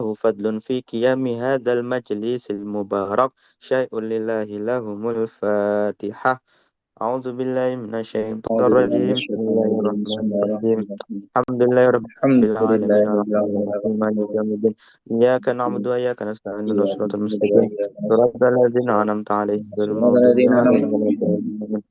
له فضل في قيام هذا المجلس المبارك شيء لله لهم الفاتحة. أعوذ بالله من الشيطان أعوذ بالله من الرجيم. بسم الشيطان الله الرجيم بسم الرحمن الله الرحيم. الرحمن الرحيم الحمد لله رب الحمد لله العالمين رب الرحمن العالمين الرحيم الرحمن مالك يوم الرحيم الدين إياك نعبد وإياك نستعين من إياك الصراط نعبد المستقيم وإياك صراط نستعين الذين أنعمت عليهم غير صراط المغضوب الذين عليهم أنعمت ولا عليهم الضالين.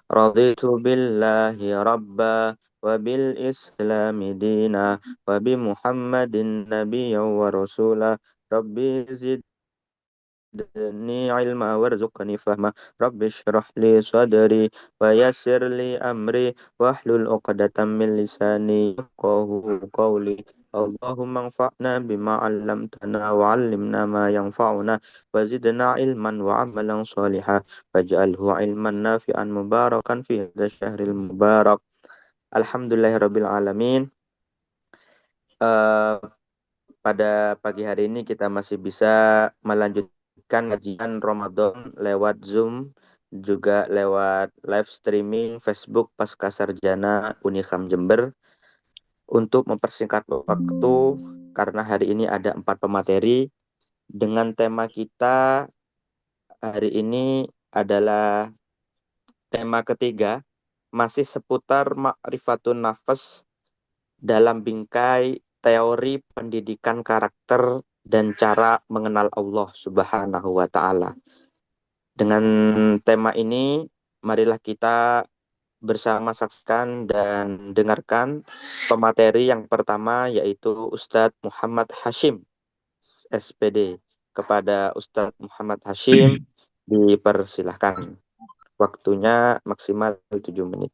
رضيت بالله ربا وبالإسلام دينا وبمحمد نبيا ورسولا ربي زدني علما وارزقني فهما رب اشرح لي صدري ويسر لي أمري واحلل عقدة من لساني يفقهوا قولي. اللهم انفعنا بما علمتنا وعلمنا ما ينفعنا وزدنا علما وعملا صالحا واجعله علما نافعا مباركا في هذا الشهر المبارك. Alhamdulillahirrabbilalamin. Eh, Pada pagi hari ini kita masih bisa melanjutkan kajian Ramadan lewat Zoom, juga lewat live streaming Facebook Pasca Sarjana Unikam Jember. Untuk mempersingkat waktu, karena hari ini ada 4 pemateri, dengan tema kita hari ini adalah tema ketiga, masih seputar ma'rifatun nafas dalam bingkai teori pendidikan karakter dan cara mengenal Allah Subhanahu wa Ta'ala. Dengan tema ini, marilah kita bersama saksikan dan dengarkan pemateri yang pertama, yaitu Ustadz Muhammad Hashim, SPD. Kepada Ustadz Muhammad Hashim, dipersilahkan. Waktunya maksimal 7 menit.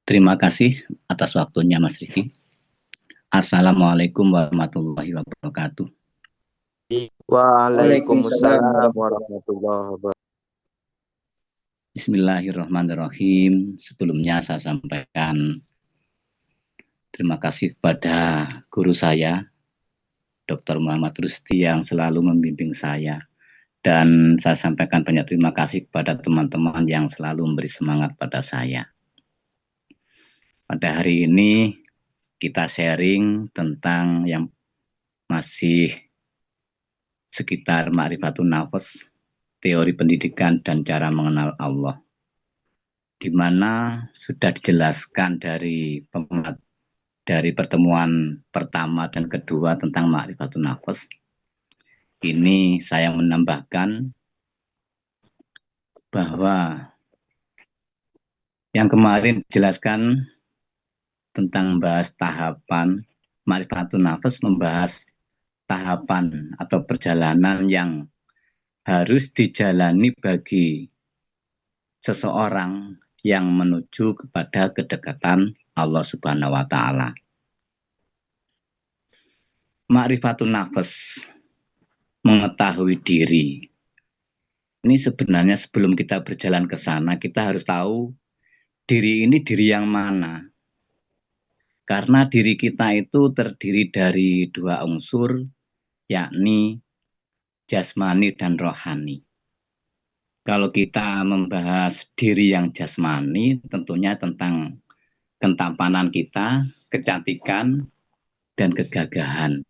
Terima kasih atas waktunya Mas Riki. Assalamualaikum warahmatullahi wabarakatuh. Waalaikumsalam warahmatullahi wabarakatuh. Bismillahirrahmanirrahim. Sebelumnya saya sampaikan terima kasih kepada guru saya, Dr. Muhammad Rusti, yang selalu membimbing saya. Dan saya sampaikan banyak terima kasih kepada teman-teman yang selalu memberi semangat pada saya. Pada hari ini kita sharing tentang yang masih sekitar ma'rifatun nafas, teori pendidikan dan cara mengenal Allah, di mana sudah dijelaskan dari pertemuan pertama dan kedua tentang ma'rifatun nafas. Ini saya menambahkan bahwa yang kemarin dijelaskan tentang membahas tahapan ma'rifatun nafas, membahas tahapan atau perjalanan yang harus dijalani bagi seseorang yang menuju kepada kedekatan Allah Subhanahu wa Ta'ala. Ma'rifatun nafas, mengetahui diri. Ini sebenarnya sebelum kita berjalan ke sana, kita harus tahu diri ini diri yang mana. Karena diri kita itu terdiri dari 2 unsur, yakni jasmani dan rohani. Kalau kita membahas diri yang jasmani, tentunya tentang ketampanan kita, kecantikan, dan kegagahan.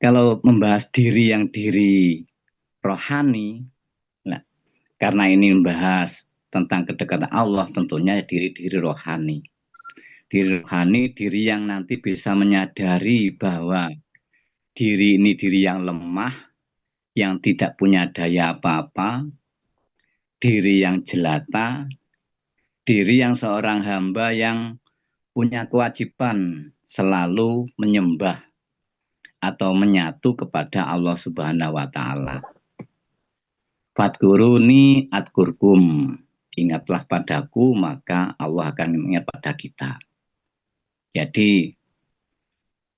Kalau membahas diri yang diri rohani, nah, karena ini membahas tentang kedekatan Allah, tentunya diri-diri rohani. Diri rohani, diri yang nanti bisa menyadari bahwa diri ini diri yang lemah, yang tidak punya daya apa-apa, diri yang jelata, diri yang seorang hamba yang punya kewajiban selalu menyembah atau menyatu kepada Allah Subhanahu wa Ta'ala. Fadkuruni adkurkum, ingatlah padaku maka Allah akan mengingat pada kita. Jadi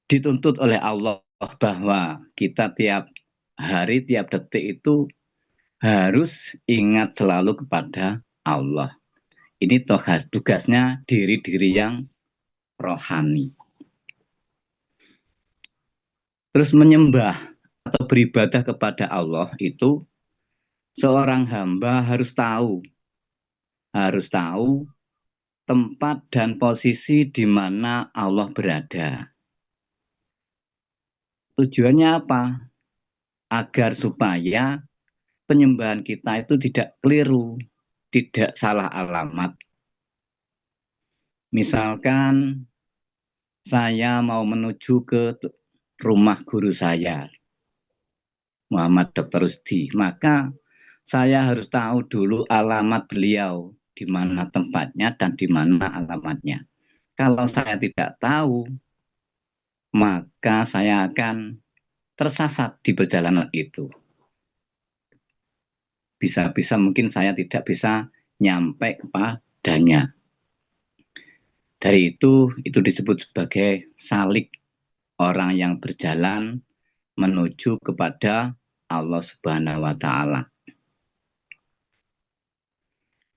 dituntut oleh Allah bahwa kita tiap hari, tiap detik itu harus ingat selalu kepada Allah. Ini tugasnya diri-diri yang rohani. Terus menyembah atau beribadah kepada Allah itu seorang hamba harus tahu harus tahu tempat dan posisi di mana Allah berada. Tujuannya apa? Agar supaya penyembahan kita itu tidak keliru, tidak salah alamat. Misalkan saya mau menuju ke rumah guru saya, Muhammad Dr. Rusdi, maka saya harus tahu dulu alamat beliau, di mana tempatnya dan di mana alamatnya. Kalau saya tidak tahu, maka saya akan tersesat di perjalanan itu. Bisa-bisa mungkin saya tidak bisa nyampe kepadanya. Dari itu disebut sebagai salik, orang yang berjalan menuju kepada Allah Subhanahu wa Ta'ala.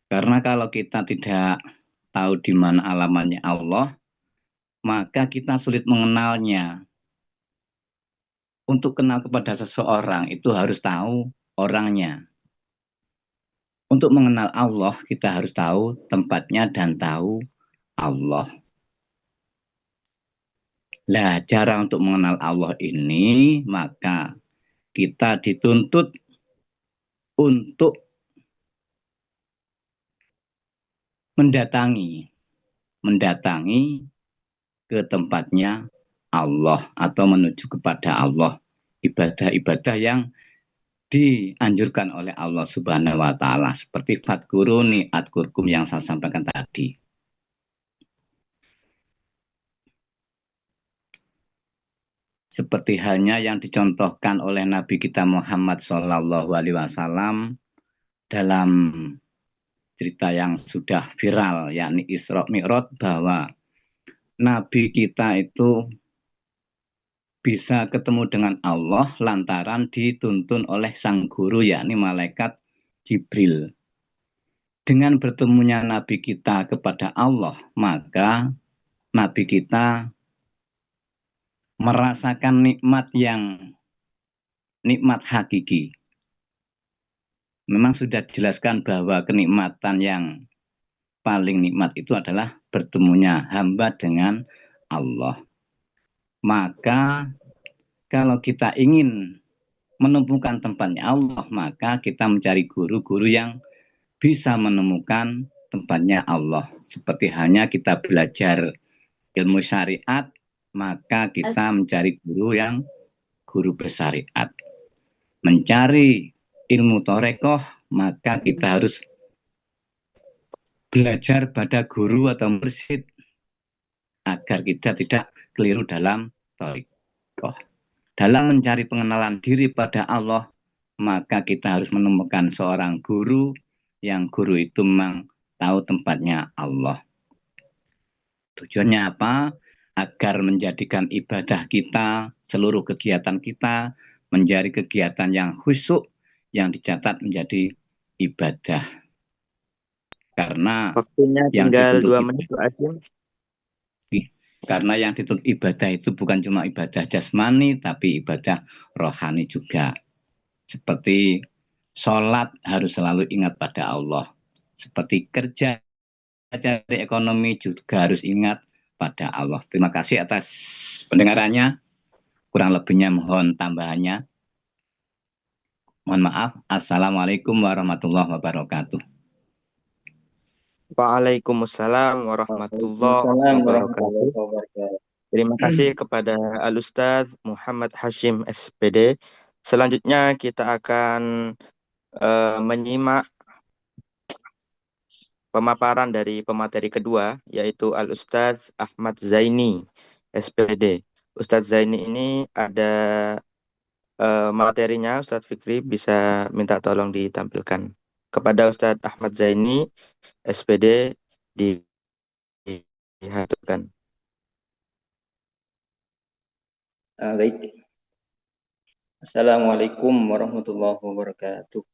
Karena kalau kita tidak tahu di mana alamatnya Allah, maka kita sulit mengenalnya. Untuk kenal kepada seseorang itu harus tahu orangnya. Untuk mengenal Allah, kita harus tahu tempatnya dan tahu Allah. Nah, cara untuk mengenal Allah ini, maka kita dituntut untuk mendatangi ke tempatnya Allah atau menuju kepada Allah. Ibadah-ibadah yang dianjurkan oleh Allah Subhanahu wa Ta'ala, seperti fadkuruni adkurkum yang saya sampaikan tadi. Seperti halnya yang dicontohkan oleh Nabi kita Muhammad SAW dalam cerita yang sudah viral, yakni Isra Mi'raj, bahwa Nabi kita itu bisa ketemu dengan Allah lantaran dituntun oleh sang guru, yakni malaikat Jibril. Dengan bertemunya Nabi kita kepada Allah, maka Nabi kita merasakan nikmat hakiki. Memang sudah dijelaskan bahwa kenikmatan yang paling nikmat itu adalah bertemunya hamba dengan Allah. Maka kalau kita ingin menemukan tempatnya Allah, maka kita mencari guru-guru yang bisa menemukan tempatnya Allah. Seperti halnya kita belajar ilmu syariat, maka kita mencari guru bersyariat. Mencari ilmu torekoh, maka kita harus belajar pada guru atau mursyid agar kita tidak keliru dalam torekoh. Dalam mencari pengenalan diri pada Allah, maka kita harus menemukan seorang guru yang guru itu memang tahu tempatnya Allah. Tujuannya apa? Agar menjadikan ibadah kita, seluruh kegiatan kita, menjadi kegiatan yang khusyuk, yang dicatat menjadi ibadah. Karena Waktunya yang tinggal dituntut 2 menit, Pak Asim. Karena yang dituntut ibadah itu bukan cuma ibadah jasmani, tapi ibadah rohani juga. Seperti sholat harus selalu ingat pada Allah. Seperti kerja, cari ekonomi juga harus ingat pada Allah. Terima kasih atas pendengarannya. Kurang lebihnya mohon tambahannya. Mohon maaf. Assalamualaikum warahmatullahi wabarakatuh. Waalaikumsalam warahmatullahi Waalaikumsalam wabarakatuh. warahmatullahi wabarakatuh. Terima kasih kepada Al-Ustadz Muhammad Hashim SPD. Selanjutnya kita akan menyimak pemaparan dari pemateri kedua, yaitu Al-Ustadz Ahmad Zaini, SPD. Ustadz Zaini ini ada materinya, Ustadz Fikri bisa minta tolong ditampilkan. Kepada Ustadz Ahmad Zaini, SPD, dihaturkan. Baik. Assalamualaikum warahmatullahi wabarakatuh.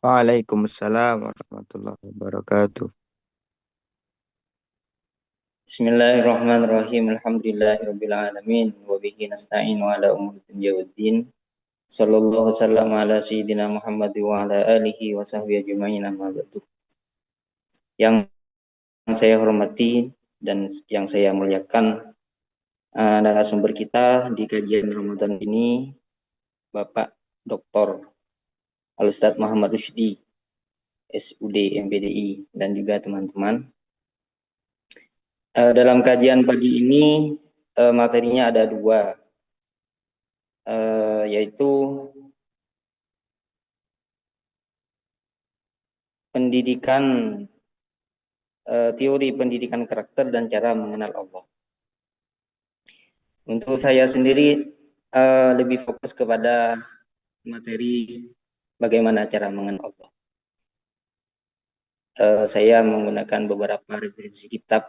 Waalaikumsalam warahmatullahi wabarakatuh. Bismillahirrahmanirrahim. Alhamdulillahirabbil alamin wa bihi nasta'in ala umuri dunya waddin. Sallallahu wasallam ala sayyidina Muhammad wa ala alihi wa sahbihi ajma'in amma ba'du. Yang saya hormati dan yang saya muliakan, narasumber kita di kajian Ramadan ini, Bapak Dr. Al-Ustadz Muhammad Rushdi, SUD MPDI, dan juga teman-teman. Dalam kajian pagi ini, materinya ada dua, yaitu teori pendidikan karakter dan cara mengenal Allah. Untuk saya sendiri lebih fokus kepada materi bagaimana cara mengenal Allah. Saya menggunakan beberapa referensi kitab,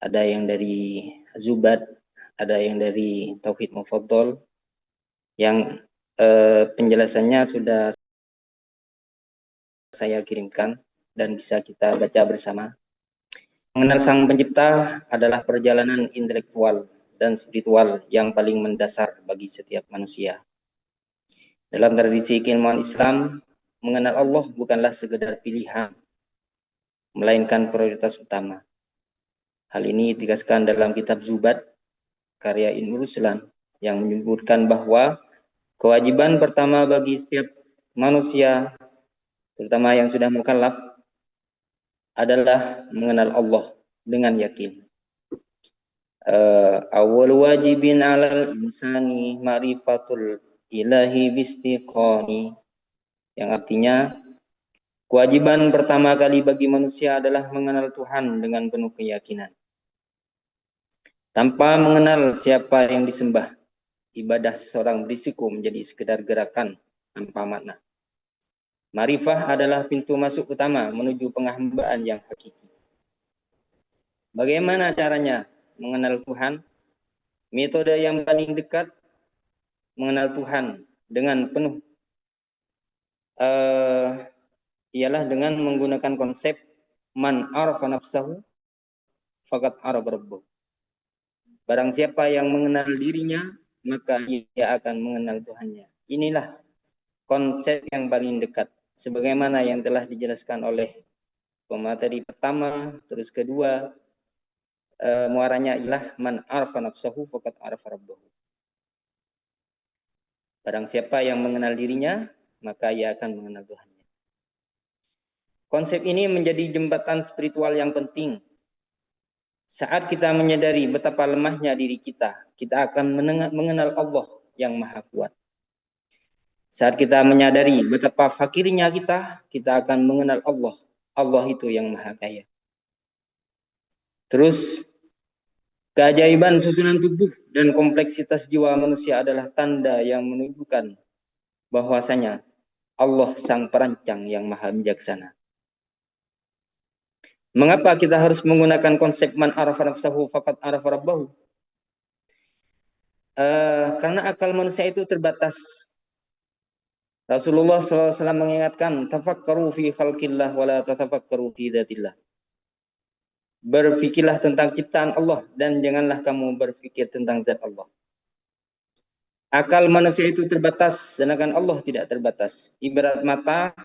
ada yang dari Zubat, ada yang dari Tauhid Mufaddal, yang penjelasannya sudah saya kirimkan dan bisa kita baca bersama. Mengenal Sang Pencipta adalah perjalanan intelektual dan spiritual yang paling mendasar bagi setiap manusia. Dalam tradisi keilmuan Islam, mengenal Allah bukanlah sekedar pilihan, melainkan prioritas utama. Hal ini ditegaskan dalam kitab Zubat, karya Ibnu Ruslan, yang menyebutkan bahwa kewajiban pertama bagi setiap manusia, terutama yang sudah mukallaf, adalah mengenal Allah dengan yakin. Awal wajibin alal insani ma'rifatul ilahi bistiqani, yang artinya kewajiban pertama kali bagi manusia adalah mengenal Tuhan dengan penuh keyakinan. Tanpa mengenal siapa yang disembah, ibadah seseorang berisiko menjadi sekedar gerakan tanpa makna. Ma'rifah adalah pintu masuk utama menuju penghambaan yang hakiki. Bagaimana caranya mengenal Tuhan? Metode yang paling dekat mengenal Tuhan dengan penuh ialah dengan menggunakan konsep man arafa nafsahu faqad arafa rabbuh. Barang siapa yang mengenal dirinya, maka ia akan mengenal Tuhannya. Inilah konsep yang paling dekat, sebagaimana yang telah dijelaskan oleh pemateri pertama, terus kedua, muaranya ialah man arafa nafsahu faqad arafa rabbuh. Barang siapa yang mengenal dirinya, maka ia akan mengenal Tuhannya. Konsep ini menjadi jembatan spiritual yang penting. Saat kita menyadari betapa lemahnya diri kita, kita akan mengenal Allah yang Maha Kuat. Saat kita menyadari betapa fakirnya kita akan mengenal Allah. Allah itu yang Maha Kaya. Terus, keajaiban susunan tubuh dan kompleksitas jiwa manusia adalah tanda yang menunjukkan bahwasanya Allah Sang Perancang yang Maha Bijaksana. Mengapa kita harus menggunakan konsep man arafa nafsahu faqad arafa rabbahu? Karena akal manusia itu terbatas. Rasulullah SAW mengingatkan, tafakkaru fi khalqillah wa la tatafakkaru fi dzatillah. Berfikirlah tentang ciptaan Allah dan janganlah kamu berfikir tentang zat Allah. Akal manusia itu terbatas, sedangkan Allah tidak terbatas. Ibarat mata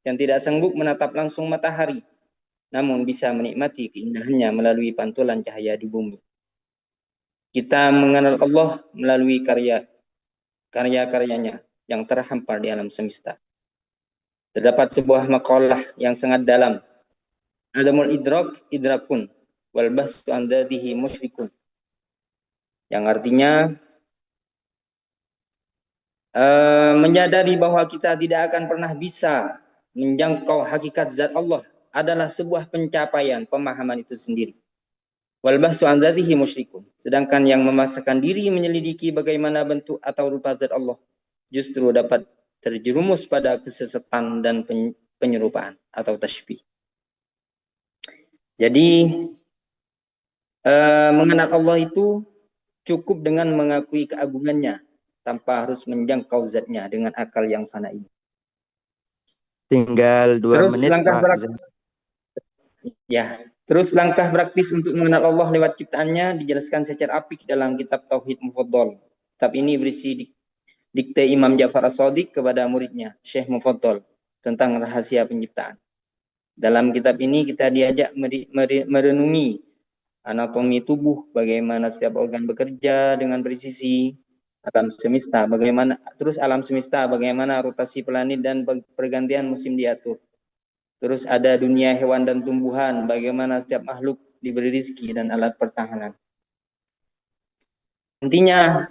yang tidak sanggup menatap langsung matahari, namun bisa menikmati keindahannya melalui pantulan cahaya di bumi. Kita mengenal Allah melalui karya-karyanya yang terhampar di alam semesta. Terdapat sebuah makalah yang sangat dalam. Adamul idrak idrakun wal bahsu an dzatihi musyrikun. Yang artinya menyadari bahwa kita tidak akan pernah bisa menjangkau hakikat zat Allah adalah sebuah pencapaian pemahaman itu sendiri. Wal bahsu an dzatihi musyrikun. Sedangkan yang memaksakan diri menyelidiki bagaimana bentuk atau rupa zat Allah justru dapat terjerumus pada kesesatan dan penyerupaan atau tasybih. Jadi mengenal Allah itu cukup dengan mengakui keagungannya tanpa harus menjangkau zatnya dengan akal yang fana ini. Tinggal 2 Terus menit, Terus langkah praktis untuk mengenal Allah lewat ciptaannya dijelaskan secara apik dalam kitab Tauhid Mufaddal. Kitab ini berisi dikte Imam Ja'far As-Shadiq kepada muridnya, Syekh Mufaddal, tentang rahasia penciptaan. Dalam kitab ini kita diajak merenungi anatomi tubuh, bagaimana setiap organ bekerja dengan presisi, alam semesta, bagaimana rotasi planet dan pergantian musim diatur. Terus ada dunia hewan dan tumbuhan, bagaimana setiap makhluk diberi rezeki dan alat pertahanan. Intinya,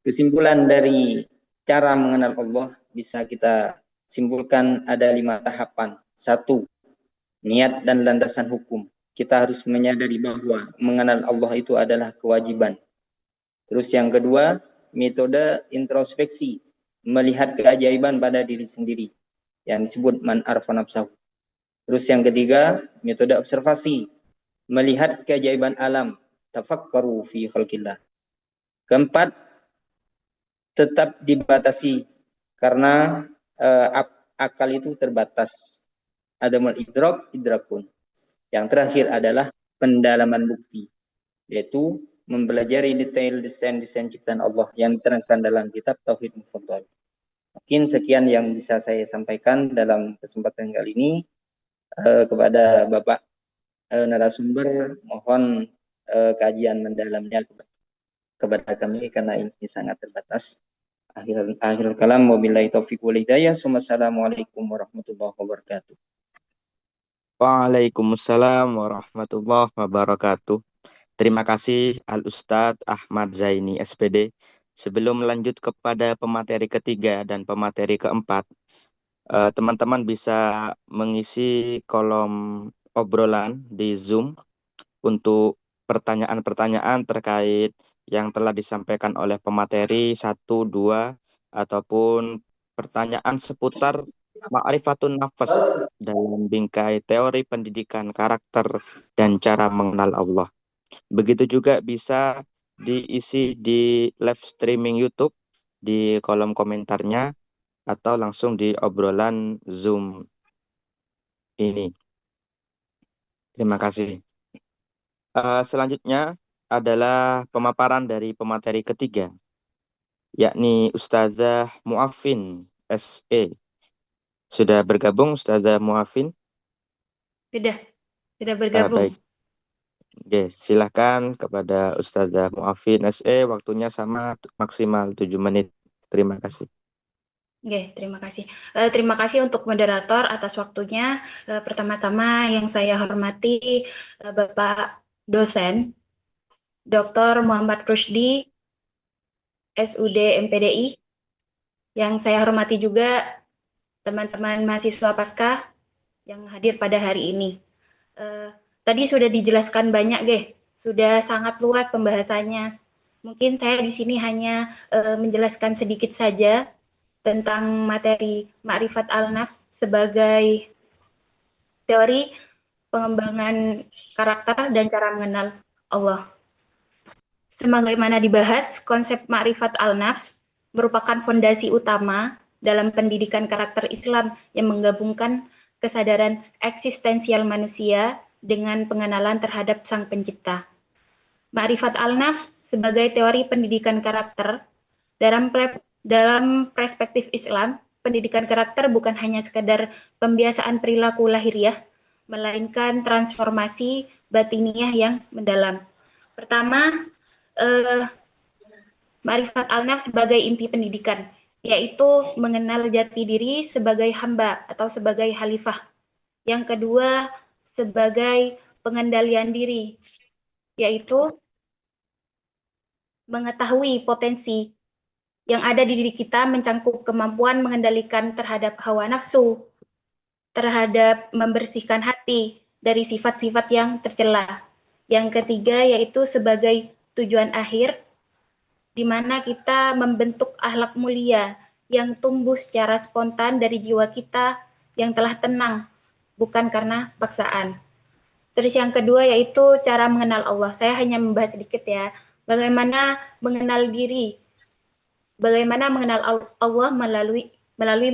kesimpulan dari cara mengenal Allah bisa kita simpulkan ada 5 tahapan. 1, niat dan landasan hukum. Kita harus menyadari bahwa mengenal Allah itu adalah kewajiban. Terus yang kedua, metode introspeksi, melihat keajaiban pada diri sendiri, yang disebut man arfa nafsahu. Terus yang ketiga, metode observasi, melihat keajaiban alam, tafakkaru fi khalqillah. Keempat, tetap dibatasi karena akal itu terbatas. Adamul idrakun. Yang terakhir adalah pendalaman bukti, yaitu mempelajari detail desain ciptaan Allah yang diterangkan dalam kitab Tauhid Mufaddal. Mungkin sekian yang bisa saya sampaikan dalam kesempatan kali ini. Kepada Bapak narasumber, mohon kajian mendalamnya kepada kami karena ini sangat terbatas. Akhirul kalam, wabillahi taufiq wal hidayah. Wassalamualaikum warahmatullahi wabarakatuh. Waalaikumsalam warahmatullahi wabarakatuh. Terima kasih Al-Ustadz Ahmad Zaini SPD. Sebelum lanjut kepada pemateri ketiga dan pemateri keempat, teman-teman bisa mengisi kolom obrolan di Zoom untuk pertanyaan-pertanyaan terkait yang telah disampaikan oleh pemateri 1, 2, ataupun pertanyaan seputar ma'rifatun nafas dalam bingkai teori pendidikan karakter dan cara mengenal Allah. Begitu juga bisa diisi di live streaming YouTube di kolom komentarnya atau langsung di obrolan Zoom ini. Terima kasih. Selanjutnya adalah pemaparan dari pemateri ketiga, yakni Ustazah Muafin SE. Sudah bergabung Ustazah Muafin? Sudah bergabung. Baik. Oke, silahkan kepada Ustazah Muafin SE, waktunya sama maksimal 7 menit. Terima kasih. Oke, terima kasih. Terima kasih untuk moderator atas waktunya. Pertama-tama yang saya hormati Bapak dosen Dr. Muhammad Rusdi, SUD MPDI. Yang saya hormati juga teman-teman mahasiswa Pasca yang hadir pada hari ini. Tadi sudah dijelaskan banyak, sudah sangat luas pembahasannya. Mungkin saya di sini hanya menjelaskan sedikit saja tentang materi Ma'rifat al-Nafs sebagai teori pengembangan karakter dan cara mengenal Allah. Sebagaimana dibahas, konsep Ma'rifat al-Nafs merupakan fondasi utama dalam pendidikan karakter Islam yang menggabungkan kesadaran eksistensial manusia dengan pengenalan terhadap Sang Pencipta. Ma'rifat al-Nafs sebagai teori pendidikan karakter dalam perspektif Islam, pendidikan karakter bukan hanya sekadar pembiasaan perilaku lahiriah, melainkan transformasi batiniah yang mendalam. Pertama, Ma'rifat al-Nafs sebagai inti pendidikan, yaitu mengenal jati diri sebagai hamba atau sebagai khalifah. Yang kedua, sebagai pengendalian diri, yaitu mengetahui potensi yang ada di diri kita mencangkup kemampuan mengendalikan terhadap hawa nafsu, terhadap membersihkan hati dari sifat-sifat yang tercela. Yang ketiga yaitu sebagai tujuan akhir, di mana kita membentuk akhlak mulia yang tumbuh secara spontan dari jiwa kita yang telah tenang, bukan karena paksaan. Terus yang kedua yaitu cara mengenal Allah. Saya hanya membahas sedikit ya, bagaimana mengenal diri. Bagaimana mengenal Allah melalui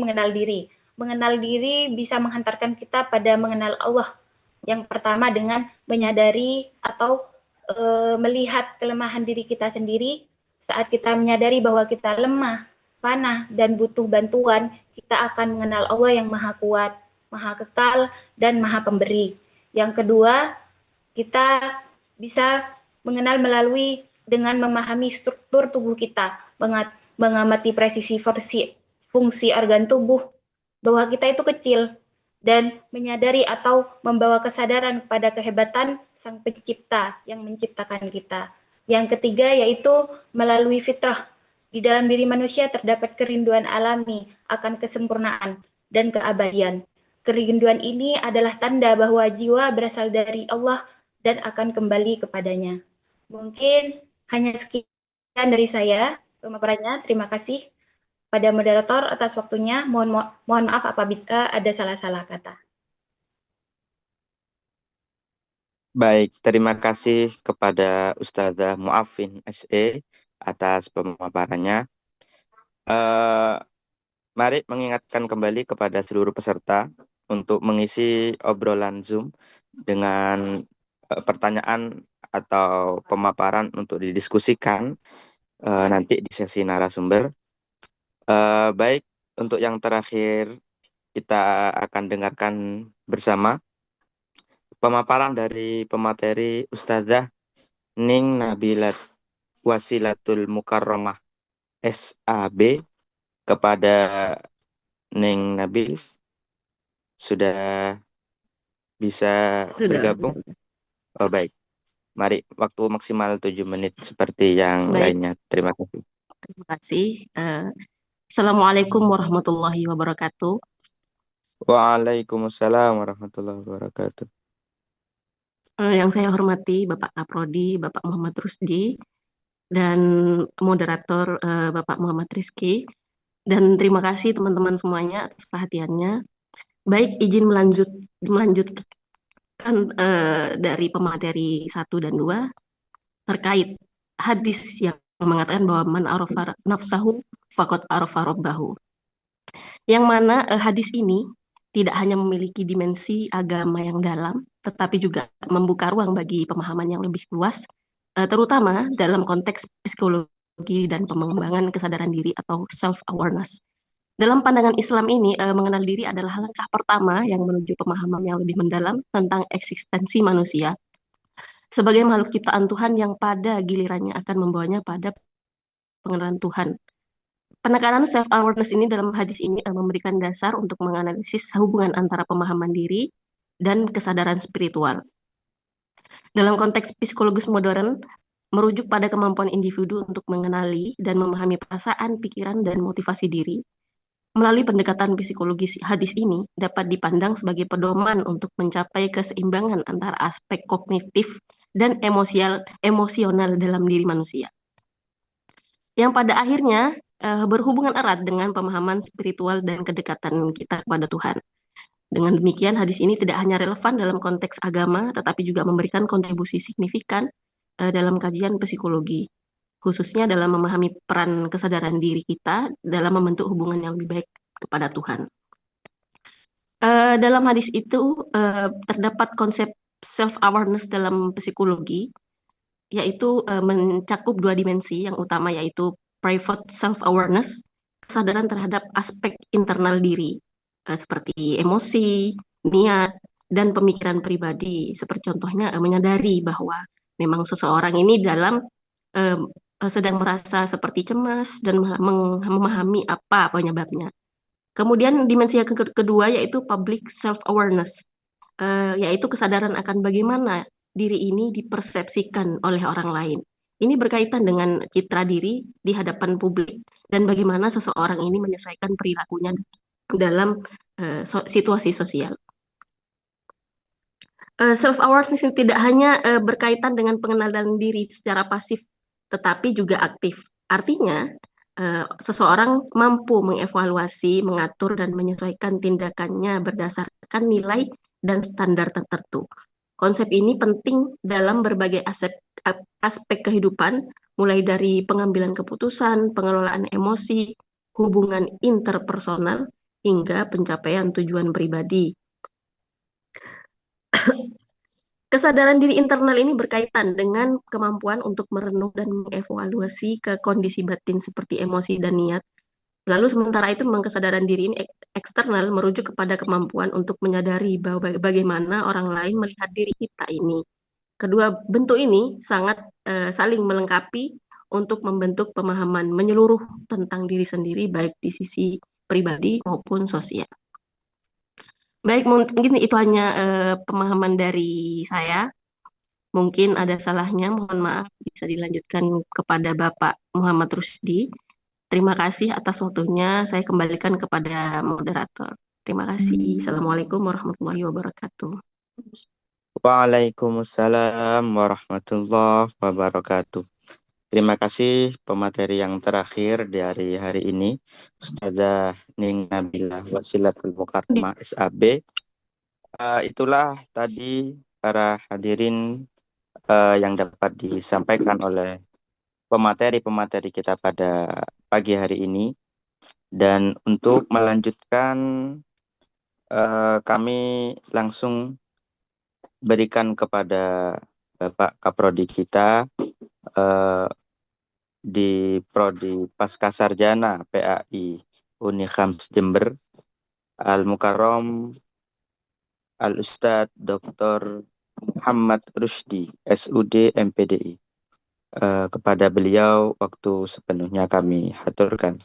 mengenal diri. Mengenal diri bisa menghantarkan kita pada mengenal Allah. Yang pertama dengan menyadari atau melihat kelemahan diri kita sendiri. Saat kita menyadari bahwa kita lemah, panah, dan butuh bantuan, kita akan mengenal Allah yang Maha Kuat. Maha Kekal, dan Maha Pemberi. Yang kedua, kita bisa mengenal melalui dengan memahami struktur tubuh kita, mengamati presisi fungsi organ tubuh, bahwa kita itu kecil, dan menyadari atau membawa kesadaran pada kehebatan Sang Pencipta yang menciptakan kita. Yang ketiga yaitu melalui fitrah. Di dalam diri manusia terdapat kerinduan alami akan kesempurnaan dan keabadian. Kerinduan ini adalah tanda bahwa jiwa berasal dari Allah dan akan kembali kepadanya. Mungkin hanya sekian dari saya pemaparannya. Terima kasih pada moderator atas waktunya. Mohon maaf apabila ada salah-salah kata. Baik, terima kasih kepada Ustazah Mu'affin SE atas pemaparannya. Mari mengingatkan kembali kepada seluruh peserta untuk mengisi obrolan Zoom dengan pertanyaan atau pemaparan untuk didiskusikan nanti di sesi narasumber. Baik, untuk yang terakhir kita akan dengarkan bersama pemaparan dari pemateri Ustazah Ning Nabilat Wasilatul Mukarramah SAB. Kepada Ning Nabil, sudah bisa bergabung? Oh, baik. Mari, waktu maksimal 7 menit seperti yang lainnya. Terima kasih. Terima kasih. Assalamualaikum warahmatullahi wabarakatuh. Waalaikumsalam warahmatullahi wabarakatuh. Yang saya hormati Bapak Kaprodi, Bapak Muhammad Rusdi, dan moderator Bapak Muhammad Rizky. Dan terima kasih teman-teman semuanya atas perhatiannya. Baik, izin melanjutkan dari pemateri 1 dan 2 terkait hadis yang mengatakan bahwa man arafa nafsahu faqad arafa rabbahu. Yang mana hadis ini tidak hanya memiliki dimensi agama yang dalam, tetapi juga membuka ruang bagi pemahaman yang lebih luas, terutama dalam konteks psikologi dan pengembangan kesadaran diri atau self-awareness. Dalam pandangan Islam ini, mengenal diri adalah langkah pertama yang menuju pemahaman yang lebih mendalam tentang eksistensi manusia sebagai makhluk ciptaan Tuhan yang pada gilirannya akan membawanya pada pengenalan Tuhan. Penekanan self-awareness ini dalam hadis ini memberikan dasar untuk menganalisis hubungan antara pemahaman diri dan kesadaran spiritual. Dalam konteks psikologis modern, merujuk pada kemampuan individu untuk mengenali dan memahami perasaan, pikiran, dan motivasi diri. Melalui pendekatan psikologis, hadis ini dapat dipandang sebagai pedoman untuk mencapai keseimbangan antara aspek kognitif dan emosional dalam diri manusia, yang pada akhirnya berhubungan erat dengan pemahaman spiritual dan kedekatan kita kepada Tuhan. Dengan demikian, hadis ini tidak hanya relevan dalam konteks agama, tetapi juga memberikan kontribusi signifikan dalam kajian psikologi, khususnya dalam memahami peran kesadaran diri kita dalam membentuk hubungan yang lebih baik kepada Tuhan. Dalam hadis itu terdapat konsep self-awareness dalam psikologi, yaitu mencakup 2 dimensi. Yang utama yaitu private self-awareness, kesadaran terhadap aspek internal diri, seperti emosi, niat, dan pemikiran pribadi. Seperti contohnya menyadari bahwa memang seseorang ini dalam sedang merasa seperti cemas dan memahami apa penyebabnya. Kemudian dimensi yang kedua yaitu public self-awareness, yaitu kesadaran akan bagaimana diri ini dipersepsikan oleh orang lain. Ini berkaitan dengan citra diri di hadapan publik dan bagaimana seseorang ini menyesuaikan perilakunya dalam situasi sosial. Self-awareness tidak hanya berkaitan dengan pengenalan diri secara pasif, tetapi juga aktif. Artinya, seseorang mampu mengevaluasi, mengatur, dan menyesuaikan tindakannya berdasarkan nilai dan standar tertentu. Konsep ini penting dalam berbagai aspek kehidupan, mulai dari pengambilan keputusan, pengelolaan emosi, hubungan interpersonal, hingga pencapaian tujuan pribadi. Kesadaran diri internal ini berkaitan dengan kemampuan untuk merenung dan mengevaluasi ke kondisi batin seperti emosi dan niat, Lalu sementara itu memang kesadaran diri ini eksternal merujuk kepada kemampuan untuk menyadari bahwa bagaimana orang lain melihat diri kita ini. Kedua bentuk ini sangat saling melengkapi untuk membentuk pemahaman menyeluruh tentang diri sendiri baik di sisi pribadi maupun sosial. Baik, mungkin itu hanya pemahaman dari saya. Mungkin ada salahnya, mohon maaf, bisa dilanjutkan kepada Bapak Muhammad Rusdi. Terima kasih atas waktunya. Saya kembalikan kepada moderator. Terima kasih. Assalamualaikum warahmatullahi wabarakatuh. Waalaikumsalam warahmatullahi wabarakatuh. Terima kasih pemateri yang terakhir dari hari ini, Ustazah Ning Nabilah Wasilatul Mukarramah SAB. Itulah tadi para hadirin yang dapat disampaikan oleh pemateri-pemateri kita pada pagi hari ini. Dan untuk melanjutkan, kami langsung berikan kepada Bapak Kaprodi kita di Prodi Pascasarjana PAI Unikhams Jember, Al-Mukarram Al-Ustadz Dr. Muhammad Rusdi, SUD MPDI. Kepada beliau waktu sepenuhnya kami haturkan.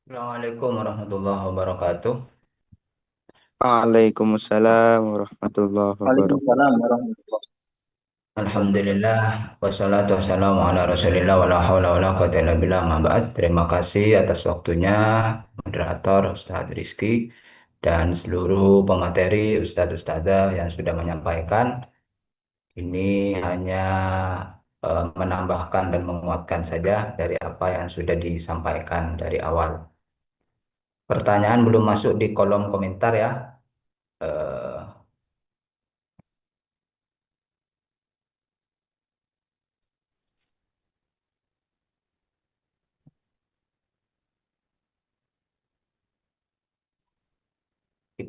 Assalamualaikum warahmatullahi wabarakatuh. Waalaikumsalam warahmatullahi wabarakatuh. Waalaikumsalam warahmatullahi. Alhamdulillah wassalatu wassalamu ala Rasulillah wala haula wala quwwata illa billah ma ba'd. Terima kasih atas waktunya moderator Ustadz Rizky dan seluruh pemateri Ustadz Ustadzah yang sudah menyampaikan. Ini hanya menambahkan dan menguatkan saja dari apa yang sudah disampaikan dari awal. Pertanyaan belum masuk di kolom komentar ya.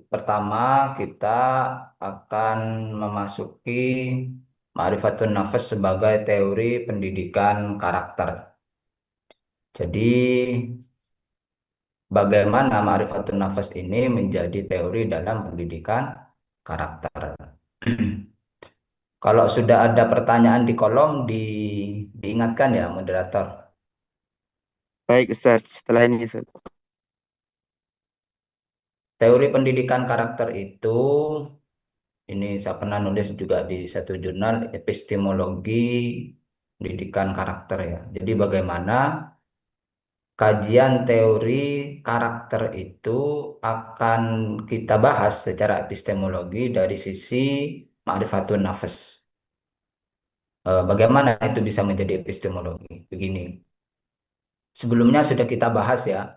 Pertama, kita akan memasuki Ma'rifatun Nafas sebagai teori pendidikan karakter. Jadi, bagaimana Ma'rifatun Nafas ini menjadi teori dalam pendidikan karakter? Kalau sudah ada pertanyaan di kolom, diingatkan ya, moderator. Baik Ustaz, setelah ini Ustaz. Teori pendidikan karakter itu, ini saya pernah nulis juga di satu jurnal, epistemologi pendidikan karakter ya. Jadi bagaimana kajian teori karakter itu akan kita bahas secara epistemologi dari sisi ma'rifatun nafas. Bagaimana itu bisa menjadi epistemologi? Begini, sebelumnya sudah kita bahas ya,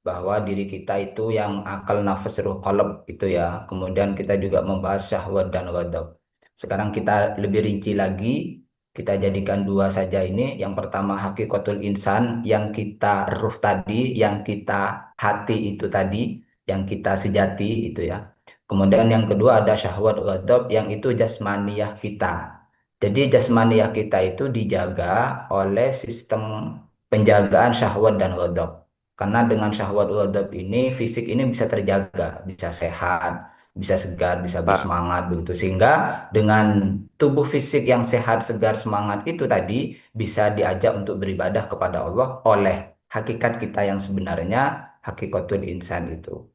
bahwa diri kita itu yang akal, nafas, ruh, qalb itu ya. Kemudian kita juga membahas syahwat dan ghadab. Sekarang kita lebih rinci lagi, kita jadikan dua saja ini. Yang pertama hakikatul insan, yang kita ruh tadi, yang kita hati itu tadi, yang kita sejati itu ya. Kemudian yang kedua ada syahwat ghadab, yang itu jasmaniyah kita. Jadi jasmaniyah kita itu dijaga oleh sistem penjagaan syahwat dan ghadab. Karena dengan syahwat ghadab ini, fisik ini bisa terjaga, bisa sehat, bisa segar, bisa Pak. bersemangat begitu. Sehingga dengan tubuh fisik yang sehat, segar, semangat itu tadi bisa diajak untuk beribadah kepada Allah oleh hakikat kita yang sebenarnya, hakikatul insan itu.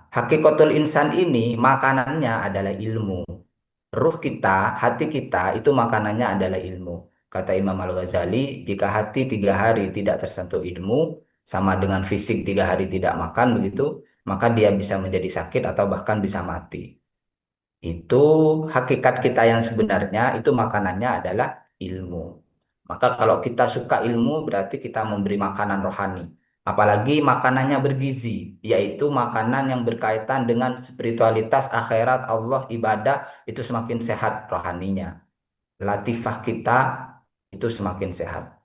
Hakikatul insan ini makanannya adalah ilmu. Ruh kita, hati kita itu makanannya adalah ilmu. Kata Imam Al-Ghazali, jika hati 3 hari tidak tersentuh ilmu, sama dengan fisik 3 hari tidak makan begitu, maka dia bisa menjadi sakit atau bahkan bisa mati. Itu hakikat kita yang sebenarnya, itu makanannya adalah ilmu. Maka kalau kita suka ilmu, berarti kita memberi makanan rohani. Apalagi makanannya bergizi, yaitu makanan yang berkaitan dengan spiritualitas, akhirat, Allah, ibadah, itu semakin sehat rohaninya. Latifah kita itu semakin sehat.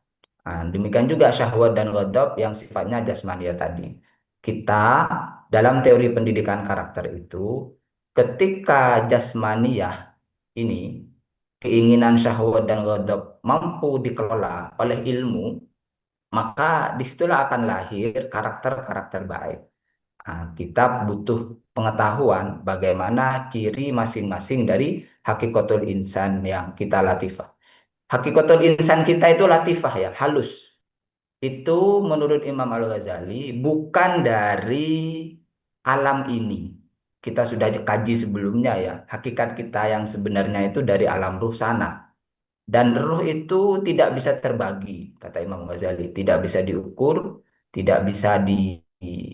Demikian juga syahwat dan ghadab yang sifatnya jasmania tadi. Kita dalam teori pendidikan karakter itu, ketika jasmaniyah ini keinginan syahwat dan ghadab mampu dikelola oleh ilmu, maka disitulah akan lahir karakter-karakter baik. Kita butuh pengetahuan bagaimana ciri masing-masing dari hakikatul insan yang kita latifah. Hakikatul insan kita itu latifah ya, halus. Itu menurut Imam Al-Ghazali bukan dari alam ini. Kita sudah kaji sebelumnya ya, hakikat kita yang sebenarnya itu dari alam ruh sana. Dan ruh itu tidak bisa terbagi, kata Imam Ghazali, tidak bisa diukur, tidak bisa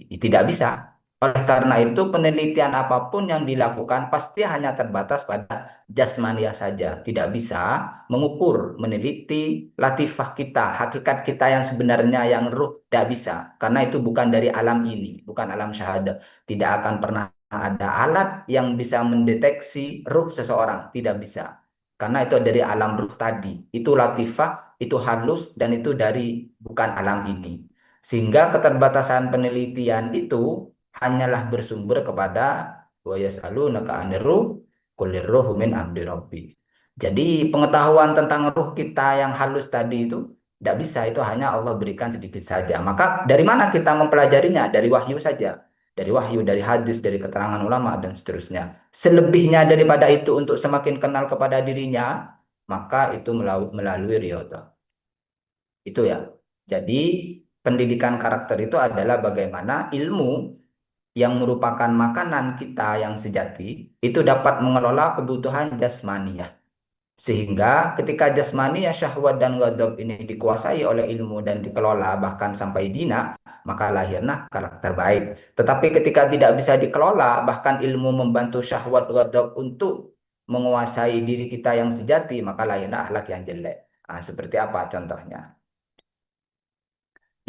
tidak bisa. Oleh karena itu, penelitian apapun yang dilakukan pasti hanya terbatas pada jasmania saja, tidak bisa mengukur, meneliti latifah kita, hakikat kita yang sebenarnya yang ruh, tidak bisa, karena itu bukan dari alam ini, bukan alam syahadah. Tidak akan pernah ada alat yang bisa mendeteksi ruh seseorang, tidak bisa. Karena itu dari alam ruh tadi. Itu latifah, itu halus, dan itu dari bukan alam ini. Sehingga keterbatasan penelitian itu hanyalah bersumber kepada wa yas'alunaka 'anir ruh qulir ruhu min amri rabbi. Jadi pengetahuan tentang ruh kita yang halus tadi itu tidak bisa, itu hanya Allah berikan sedikit saja. Maka dari mana kita mempelajarinya? Dari wahyu saja. Dari wahyu, dari hadis, dari keterangan ulama, dan seterusnya. Selebihnya daripada itu untuk semakin kenal kepada dirinya, maka itu melalui riyadhah. Itu ya. Jadi pendidikan karakter itu adalah bagaimana ilmu yang merupakan makanan kita yang sejati itu dapat mengelola kebutuhan jasmaniah. Sehingga ketika jasmaniah, syahwat dan ghadab ini dikuasai oleh ilmu dan dikelola bahkan sampai jinak, maka lahirlah karakter baik. Tetapi ketika tidak bisa dikelola, bahkan ilmu membantu syahwat ghadab untuk menguasai diri kita yang sejati, maka lahirlah akhlak yang jelek. Seperti apa contohnya?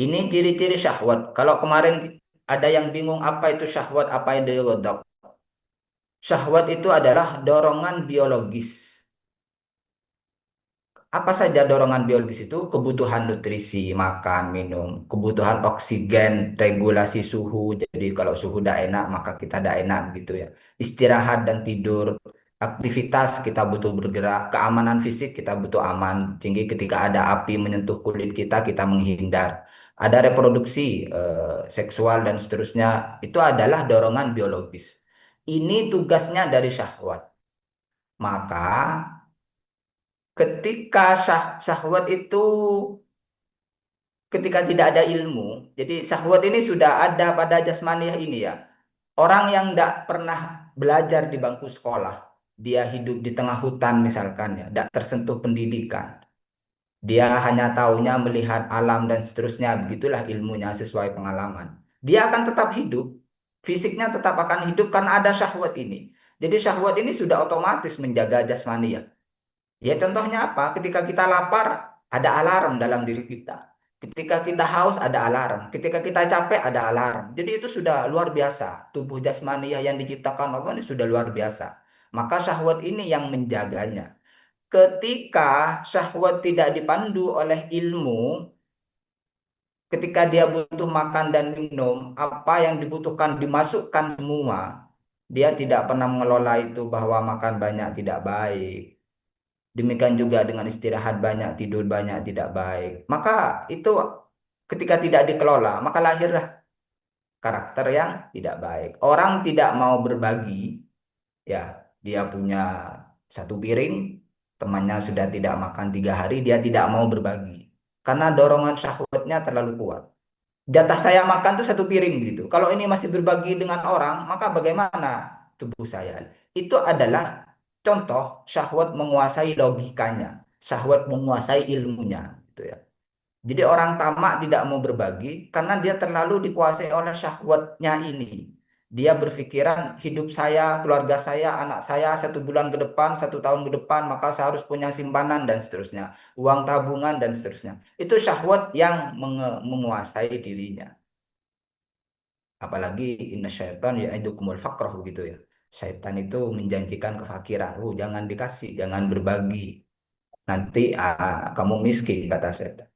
Ini ciri-ciri syahwat. Kalau kemarin ada yang bingung apa itu syahwat, apa itu ghadab. Syahwat itu adalah dorongan biologis. Apa saja dorongan biologis itu? Kebutuhan nutrisi, makan, minum, kebutuhan oksigen, regulasi suhu. Jadi kalau suhu tidak enak, maka kita tidak enak gitu ya. Istirahat dan tidur, aktivitas kita butuh bergerak, keamanan fisik kita butuh aman. Sehingga ketika ada api menyentuh kulit kita menghindar. Ada reproduksi seksual dan seterusnya. Itu adalah dorongan biologis. Ini tugasnya dari syahwat. Maka ketika syahwat itu ketika tidak ada ilmu, jadi syahwat ini sudah ada pada jasmaniah ini ya. Orang yang tidak pernah belajar di bangku sekolah, dia hidup di tengah hutan misalkan ya, tidak tersentuh pendidikan. Dia hanya taunya melihat alam dan seterusnya, begitulah ilmunya sesuai pengalaman. Dia akan tetap hidup, fisiknya tetap akan hidup karena ada syahwat ini. Jadi syahwat ini sudah otomatis menjaga jasmaniah. Ya contohnya apa? Ketika kita lapar, ada alarm dalam diri kita. Ketika kita haus, ada alarm. Ketika kita capek, ada alarm. Jadi itu sudah luar biasa. Tubuh jasmaniah yang diciptakan Allah ini sudah luar biasa. Maka syahwat ini yang menjaganya. Ketika syahwat tidak dipandu oleh ilmu, ketika dia butuh makan dan minum, apa yang dibutuhkan dimasukkan semua. Dia tidak pernah mengelola itu bahwa makan banyak tidak baik. Demikian juga dengan istirahat banyak, tidur banyak tidak baik. Maka itu ketika tidak dikelola, maka lahirlah karakter yang tidak baik. Orang tidak mau berbagi, ya dia punya satu piring, temannya sudah tidak makan 3 hari, dia tidak mau berbagi. Karena dorongan syahwatnya terlalu kuat. Jatah saya makan tuh satu piring gitu. Kalau ini masih berbagi dengan orang, maka bagaimana tubuh saya? Itu adalah contoh syahwat menguasai logikanya, syahwat menguasai ilmunya, gitu ya. Jadi orang tamak tidak mau berbagi karena dia terlalu dikuasai oleh syahwatnya ini. Dia berpikiran hidup saya, keluarga saya, anak saya 1 bulan ke depan, 1 tahun ke depan, maka saya harus punya simpanan dan seterusnya, uang tabungan dan seterusnya. Itu syahwat yang menguasai dirinya. Apalagi inna syaitan ya'idukumul faqrah begitu ya. Syaitan itu menjanjikan kefakiran. Jangan dikasih, jangan berbagi. Nanti kamu miskin, kata setan.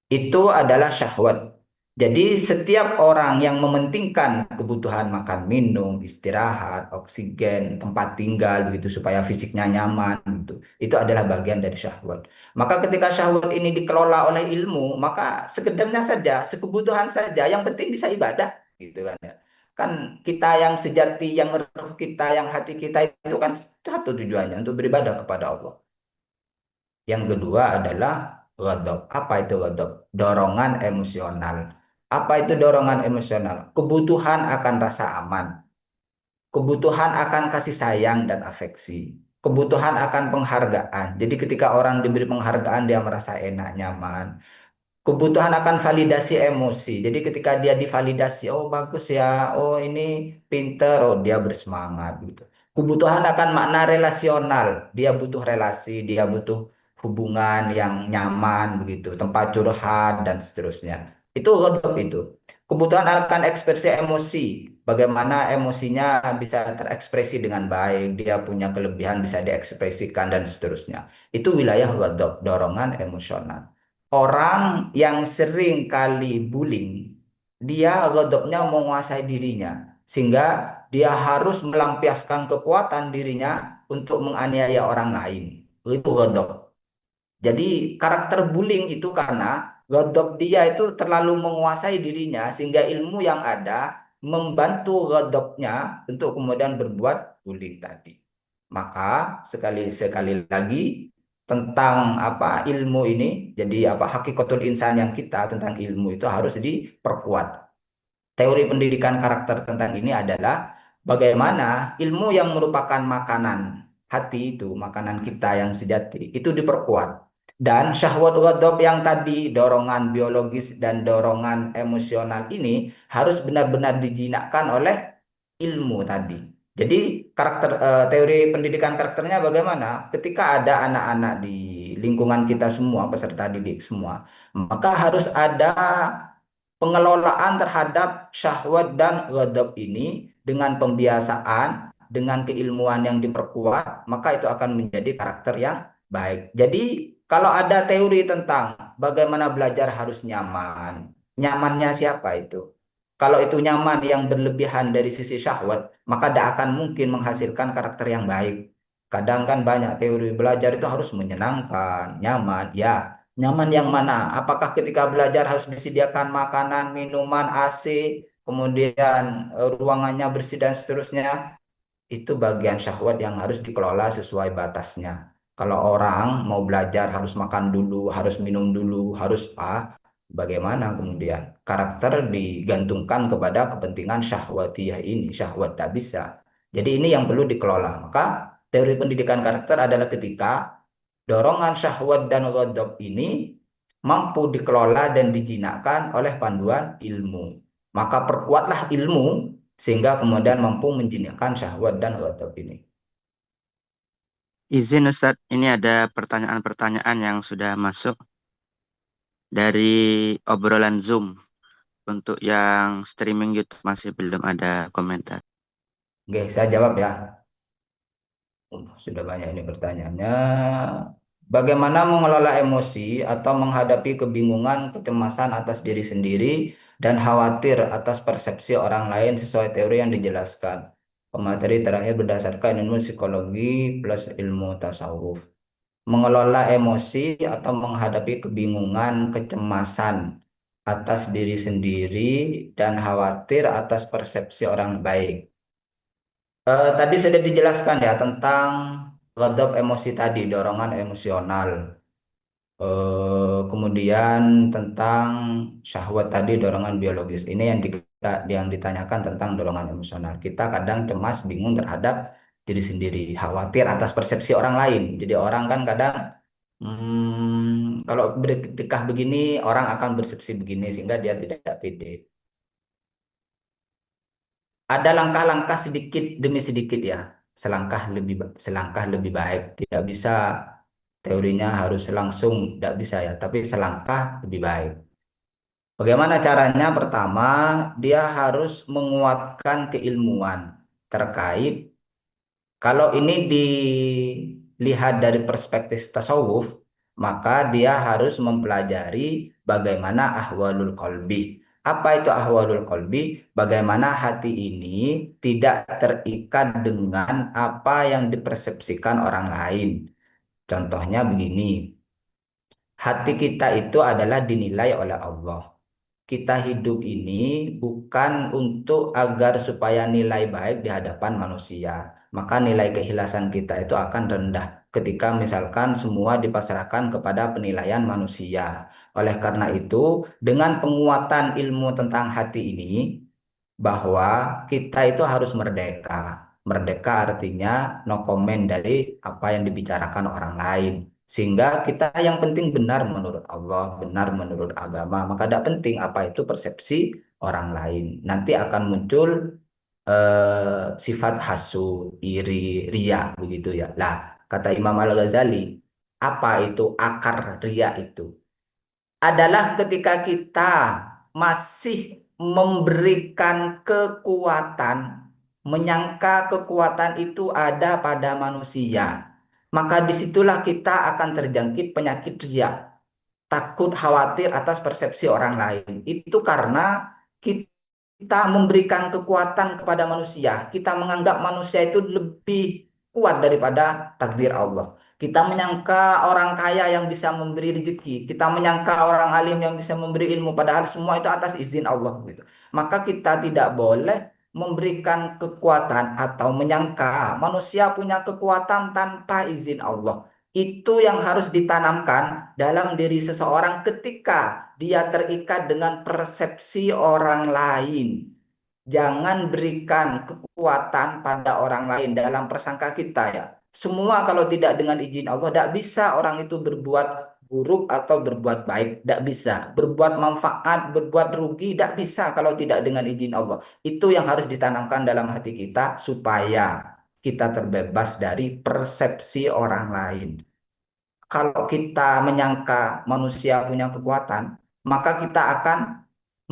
Itu adalah syahwat. Jadi setiap orang yang mementingkan kebutuhan makan minum, istirahat, oksigen, tempat tinggal begitu supaya fisiknya nyaman gitu. Itu adalah bagian dari syahwat. Maka ketika syahwat ini dikelola oleh ilmu, maka sekedarnya saja, sekebutuhan saja, yang penting bisa ibadah gitu kan ya. Kan kita yang sejati, yang roh kita, yang hati kita itu kan satu tujuannya untuk beribadah kepada Allah. Yang kedua adalah ghadab. Apa itu ghadab? Dorongan emosional. Apa itu dorongan emosional? Kebutuhan akan rasa aman, kebutuhan akan kasih sayang dan afeksi, kebutuhan akan penghargaan. Jadi ketika orang diberi penghargaan dia merasa enak, nyaman. Kebutuhan akan validasi emosi. Jadi ketika dia divalidasi, oh bagus ya, oh ini pinter, oh dia bersemangat gitu. Kebutuhan akan makna relasional. Dia butuh relasi, dia butuh hubungan yang nyaman begitu, tempat curhat dan seterusnya. Itu ghadab itu. Kebutuhan akan ekspresi emosi. Bagaimana emosinya bisa terekspresi dengan baik, dia punya kelebihan bisa diekspresikan dan seterusnya. Itu wilayah ghadab, dorongan emosional. Orang yang sering kali bullying, dia ghadabnya menguasai dirinya, sehingga dia harus melampiaskan kekuatan dirinya untuk menganiaya orang lain. Itu ghadab. Jadi karakter bullying itu karena ghadab dia itu terlalu menguasai dirinya, sehingga ilmu yang ada membantu ghadabnya untuk kemudian berbuat bullying tadi. Maka sekali-sekali lagi tentang apa ilmu ini, jadi apa hakikatul insan yang kita tentang ilmu itu harus diperkuat. Teori pendidikan karakter tentang ini adalah bagaimana ilmu yang merupakan makanan hati itu, makanan kita yang sejati, itu diperkuat. Dan syahwat ghadab yang tadi, dorongan biologis dan dorongan emosional ini harus benar-benar dijinakkan oleh ilmu tadi. Jadi teori pendidikan karakternya bagaimana? Ketika ada anak-anak di lingkungan kita semua, peserta didik semua, maka harus ada pengelolaan terhadap syahwat dan ghadab ini dengan pembiasaan, dengan keilmuan yang diperkuat, maka itu akan menjadi karakter yang baik. Jadi kalau ada teori tentang bagaimana belajar harus nyaman, nyamannya siapa itu? Kalau itu nyaman yang berlebihan dari sisi syahwat, maka tidak akan mungkin menghasilkan karakter yang baik. Kadang kan banyak teori belajar itu harus menyenangkan, nyaman. Ya, nyaman yang mana? Apakah ketika belajar harus disediakan makanan, minuman, AC, kemudian ruangannya bersih dan seterusnya? Itu bagian syahwat yang harus dikelola sesuai batasnya. Kalau orang mau belajar harus makan dulu, harus minum dulu, harus bagaimana kemudian? Karakter digantungkan kepada kepentingan syahwatiyah ini, syahwat tak bisa. Jadi ini yang perlu dikelola. Maka teori pendidikan karakter adalah ketika dorongan syahwat dan ghadab ini mampu dikelola dan dijinakkan oleh panduan ilmu. Maka perkuatlah ilmu sehingga kemudian mampu menjinakkan syahwat dan ghadab ini. Izin Ustadz, ini ada pertanyaan-pertanyaan yang sudah masuk dari obrolan Zoom. Untuk yang streaming YouTube masih belum ada komentar. Oke, saya jawab ya. Sudah banyak ini pertanyaannya. Bagaimana mengelola emosi atau menghadapi kebingungan, kecemasan atas diri sendiri, dan khawatir atas persepsi orang lain sesuai teori yang dijelaskan. Pemateri terakhir berdasarkan ilmu psikologi plus ilmu tasawuf. Mengelola emosi atau menghadapi kebingungan, kecemasan atas diri sendiri, dan khawatir atas persepsi orang baik. Tadi sudah dijelaskan ya tentang ghadab emosi tadi, dorongan emosional. Kemudian tentang syahwat tadi, dorongan biologis. Ini yang ditanyakan tentang dorongan emosional. Kita kadang cemas, bingung terhadap diri sendiri, khawatir atas persepsi orang lain. Jadi orang kan kadang kalau bertikah begini, orang akan bersepsi begini sehingga dia tidak pede. Ada langkah-langkah sedikit demi sedikit ya, selangkah lebih baik. Tidak bisa teorinya harus langsung, tidak bisa ya, tapi selangkah lebih baik. Bagaimana caranya? Pertama, dia harus menguatkan keilmuan terkait. Kalau ini dilihat dari perspektif tasawuf, maka dia harus mempelajari bagaimana ahwalul qalbi, Apa itu ahwalul qalbi? Bagaimana hati ini tidak terikat dengan apa yang dipersepsikan orang lain. Contohnya begini, hati kita itu adalah dinilai oleh Allah. Kita hidup ini bukan untuk agar supaya nilai baik di hadapan manusia. Maka nilai keikhlasan kita itu akan rendah ketika misalkan semua dipasrahkan kepada penilaian manusia. Oleh karena itu, dengan penguatan ilmu tentang hati ini, bahwa kita itu harus merdeka. Merdeka artinya no comment dari apa yang dibicarakan orang lain. Sehingga kita yang penting benar menurut Allah, benar menurut agama. Maka tidak penting apa itu persepsi orang lain. Nanti akan muncul sifat hasud, iri, ria begitu ya. Lah, kata Imam Al-Ghazali, apa itu akar ria itu? Adalah ketika kita masih memberikan kekuatan, menyangka kekuatan itu ada pada manusia, maka disitulah kita akan terjangkit penyakit riya, takut khawatir atas persepsi orang lain. Itu karena kita memberikan kekuatan kepada manusia. Kita menganggap manusia itu lebih kuat daripada takdir Allah. Kita menyangka orang kaya yang bisa memberi rezeki. Kita menyangka orang alim yang bisa memberi ilmu. Padahal semua itu atas izin Allah. Gitu. Maka kita tidak boleh memberikan kekuatan atau menyangka manusia punya kekuatan tanpa izin Allah. Itu yang harus ditanamkan dalam diri seseorang ketika dia terikat dengan persepsi orang lain. Jangan berikan kekuatan pada orang lain dalam prasangka kita ya. Semua kalau tidak dengan izin Allah, tidak bisa orang itu berbuat buruk atau berbuat baik. Tidak bisa. Berbuat manfaat, berbuat rugi, tidak bisa kalau tidak dengan izin Allah. Itu yang harus ditanamkan dalam hati kita supaya kita terbebas dari persepsi orang lain. Kalau kita menyangka manusia punya kekuatan, maka kita akan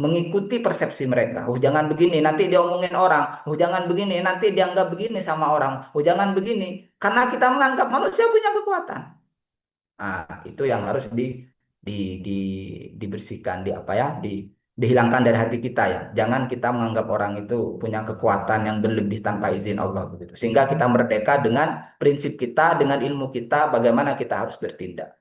mengikuti persepsi mereka. Oh, jangan begini, nanti diomongin orang. Oh, jangan begini, nanti dianggap begini sama orang. Oh, jangan begini. Karena kita menganggap manusia punya kekuatan. Nah, itu yang harus di, dibersihkan, dihilangkan dari hati kita ya. Jangan kita menganggap orang itu punya kekuatan yang berlebih tanpa izin Allah begitu. Sehingga kita merdeka dengan prinsip kita, dengan ilmu kita, bagaimana kita harus bertindak.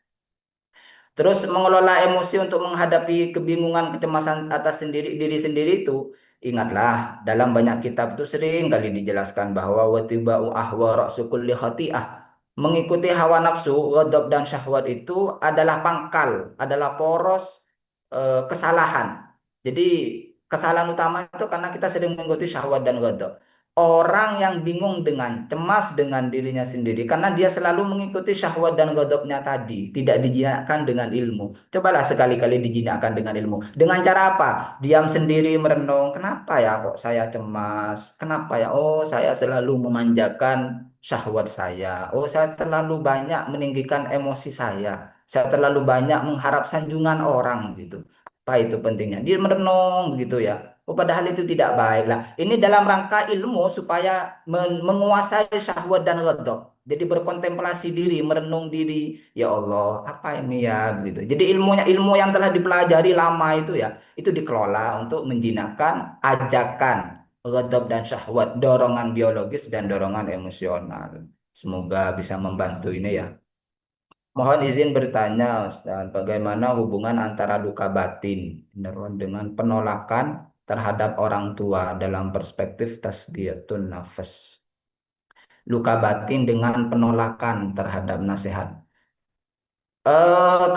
Terus mengelola emosi untuk menghadapi kebingungan, kecemasan atas diri sendiri itu, ingatlah dalam banyak kitab itu sering kali dijelaskan bahwa watiba'u ahwa ra'su kulli khati'ah. Mengikuti hawa nafsu, ghadab dan syahwat itu adalah pangkal, adalah poros kesalahan. Jadi kesalahan utama itu karena kita sering mengikuti syahwat dan ghadab. Orang yang bingung dengan cemas dengan dirinya sendiri karena dia selalu mengikuti syahwat dan ghadabnya tadi, tidak dijinakkan dengan ilmu. Cobalah sekali-kali dijinakkan dengan ilmu. Dengan cara apa? Diam sendiri merenung, kenapa ya kok saya cemas? Kenapa ya? Oh, saya selalu memanjakan syahwat saya. Oh, saya terlalu banyak meninggikan emosi saya. Saya terlalu banyak mengharap sanjungan orang gitu. Apa itu pentingnya? Dia merenung begitu ya. Oh, padahal itu tidak baik lah. Ini dalam rangka ilmu supaya menguasai syahwat dan ghadab. Jadi berkontemplasi diri, merenung diri. Ya Allah, apa ini ya begitu. Jadi ilmu yang telah dipelajari lama itu ya, itu dikelola untuk menjinakkan ajakan ghadab dan syahwat, dorongan biologis dan dorongan emosional. Semoga bisa membantu ini ya. Mohon izin bertanya, Ustaz, bagaimana hubungan antara luka batin dengan penolakan terhadap orang tua dalam perspektif tasdiyatun nafas? Luka batin dengan penolakan terhadap nasihat.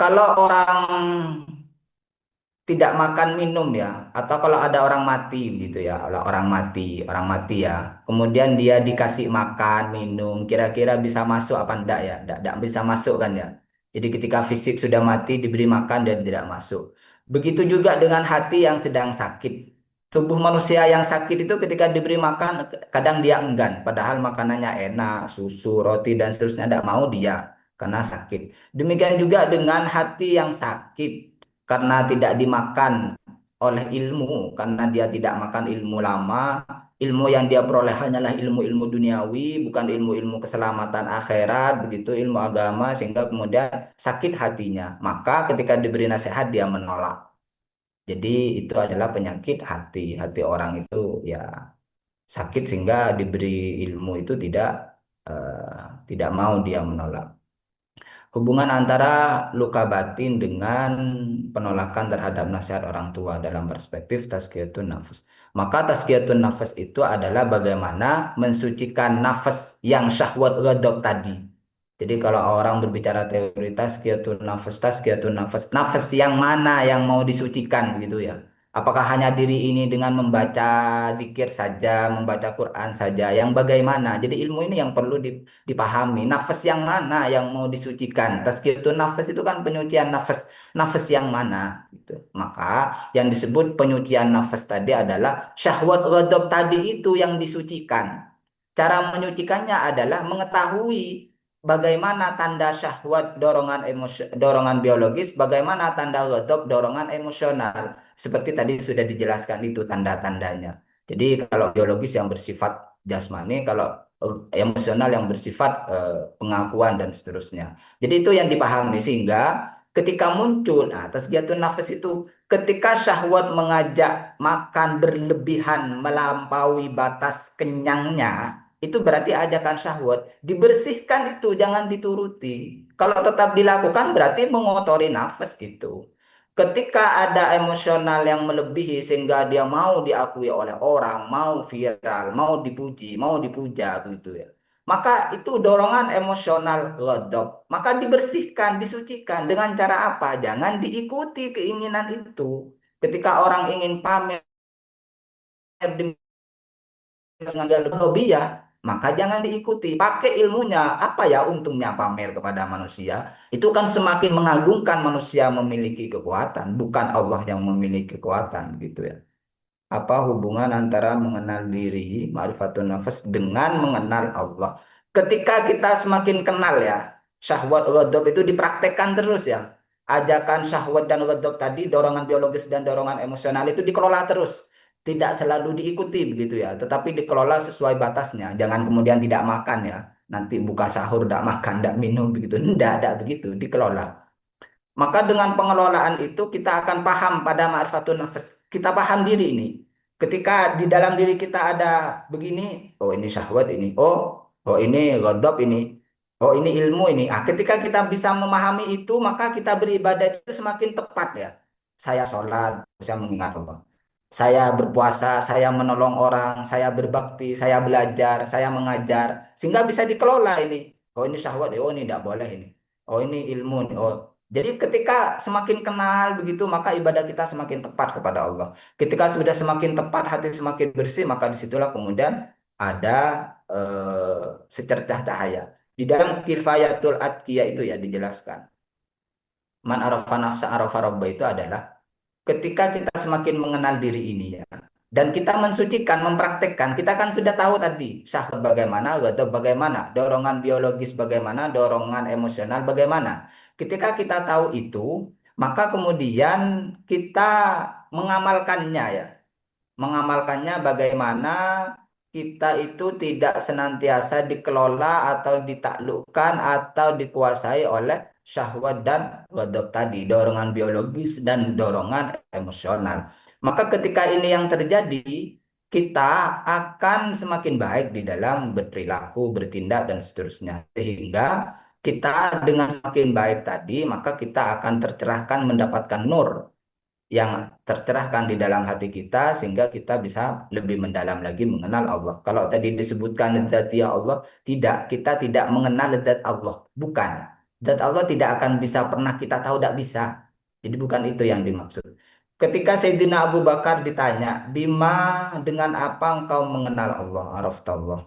Kalau orang tidak makan minum ya, atau kalau ada orang mati gitu ya, kalau orang mati ya, kemudian dia dikasih makan minum, kira-kira bisa masuk apa enggak ya? Enggak bisa masuk kan ya. Jadi ketika fisik sudah mati diberi makan dan tidak masuk. Begitu juga dengan hati yang sedang sakit. Tubuh manusia yang sakit itu ketika diberi makan kadang dia enggan, padahal makanannya enak, susu, roti dan seterusnya tidak mau dia karena sakit. Demikian juga dengan hati yang sakit karena tidak dimakan oleh ilmu, karena dia tidak makan ilmu lama, ilmu yang dia peroleh hanyalah ilmu-ilmu duniawi, bukan ilmu-ilmu keselamatan akhirat, begitu ilmu agama, sehingga kemudian sakit hatinya. Maka ketika diberi nasihat dia menolak. Jadi itu adalah penyakit hati. Hati orang itu ya sakit sehingga diberi ilmu itu tidak mau dia menolak. Hubungan antara luka batin dengan penolakan terhadap nasihat orang tua dalam perspektif tazkiyatun nafas. Maka tazkiyatun nafas itu adalah bagaimana mensucikan nafas yang syahwat ghadab tadi. Jadi kalau orang berbicara teori tazkiyatun nafas, nafas yang mana yang mau disucikan gitu ya. Apakah hanya diri ini dengan membaca zikir saja, membaca Quran saja, yang bagaimana? Jadi ilmu ini yang perlu dipahami. Nafas yang mana yang mau disucikan? Tazkiyatun nafas itu kan penyucian nafas. Nafas yang mana? Gitu. Maka yang disebut penyucian nafas tadi adalah syahwat ghadab tadi itu yang disucikan. Cara menyucikannya adalah mengetahui bagaimana tanda syahwat dorongan biologis, bagaimana tanda ghadab dorongan emosional. Seperti tadi sudah dijelaskan itu tanda-tandanya. Jadi kalau biologis yang bersifat jasmani, kalau emosional yang bersifat pengakuan dan seterusnya. Jadi itu yang dipahami sehingga ketika muncul tazkiyatun nafas itu ketika syahwat mengajak makan berlebihan melampaui batas kenyangnya, itu berarti ajakan syahwat. Dibersihkan itu, jangan dituruti. Kalau tetap dilakukan berarti mengotori nafas gitu. Ketika ada emosional yang melebihi sehingga dia mau diakui oleh orang, mau viral, mau dipuji, mau dipuja gitu ya. Maka itu dorongan emosional ghadab. Maka dibersihkan, disucikan dengan cara apa? Jangan diikuti keinginan itu. Ketika orang ingin pamer di dengan hobi ya, maka jangan diikuti. Pakai ilmunya. Apa ya untungnya pamer kepada manusia? Itu kan semakin mengagungkan manusia memiliki kekuatan, bukan Allah yang memiliki kekuatan gitu ya. Apa hubungan antara mengenal diri, ma'rifatun nafas dengan mengenal Allah? Ketika kita semakin kenal ya, syahwat ghadab itu dipraktekkan terus ya. Ajakan syahwat dan ghadab tadi, dorongan biologis dan dorongan emosional itu dikelola terus. Tidak selalu diikuti begitu ya, tetapi dikelola sesuai batasnya. Jangan kemudian tidak makan ya. Nanti buka sahur tidak makan, tidak minum begitu. Tidak ada begitu, dikelola. Maka dengan pengelolaan itu kita akan paham pada ma'rifatun nafas. Kita paham diri ini. Ketika di dalam diri kita ada begini, oh ini syahwat ini, oh ini ghadab ini, oh ini ilmu ini. Ketika kita bisa memahami itu, maka kita beribadah itu semakin tepat ya. Saya sholat, saya mengingat Allah. Saya berpuasa, saya menolong orang, saya berbakti, saya belajar, saya mengajar, sehingga bisa dikelola ini. Oh ini syahwat, oh ini tidak boleh ini. Oh ini ilmu, oh jadi ketika semakin kenal begitu, maka ibadah kita semakin tepat kepada Allah. Ketika sudah semakin tepat, hati semakin bersih, maka disitulah kemudian ada secercah cahaya. Di dalam Kifayatul Atqiyah itu ya dijelaskan. Man arafa nafsa arafa rabba itu adalah ketika kita semakin mengenal diri ini ya. Dan kita mensucikan, mempraktekkan, kita kan sudah tahu tadi syahwat bagaimana, ghadab bagaimana, dorongan biologis bagaimana, dorongan emosional bagaimana. Ketika kita tahu itu, maka kemudian kita mengamalkannya ya. Mengamalkannya bagaimana kita itu tidak senantiasa dikelola atau ditaklukkan atau dikuasai oleh syahwat dan ghadab tadi, dorongan biologis dan dorongan emosional. Maka ketika ini yang terjadi, kita akan semakin baik di dalam berperilaku, bertindak, dan seterusnya. Sehingga kita dengan semakin baik tadi, maka kita akan tercerahkan mendapatkan nur yang tercerahkan di dalam hati kita sehingga kita bisa lebih mendalam lagi mengenal Allah. Kalau tadi disebutkan dzatiyah Allah, tidak, kita tidak mengenal zat Allah, bukan. Zat Allah tidak akan bisa pernah kita tahu, tidak bisa. Jadi bukan itu yang dimaksud. Ketika Sayyidina Abu Bakar ditanya, Bima dengan apa engkau mengenal Allah, araftallah.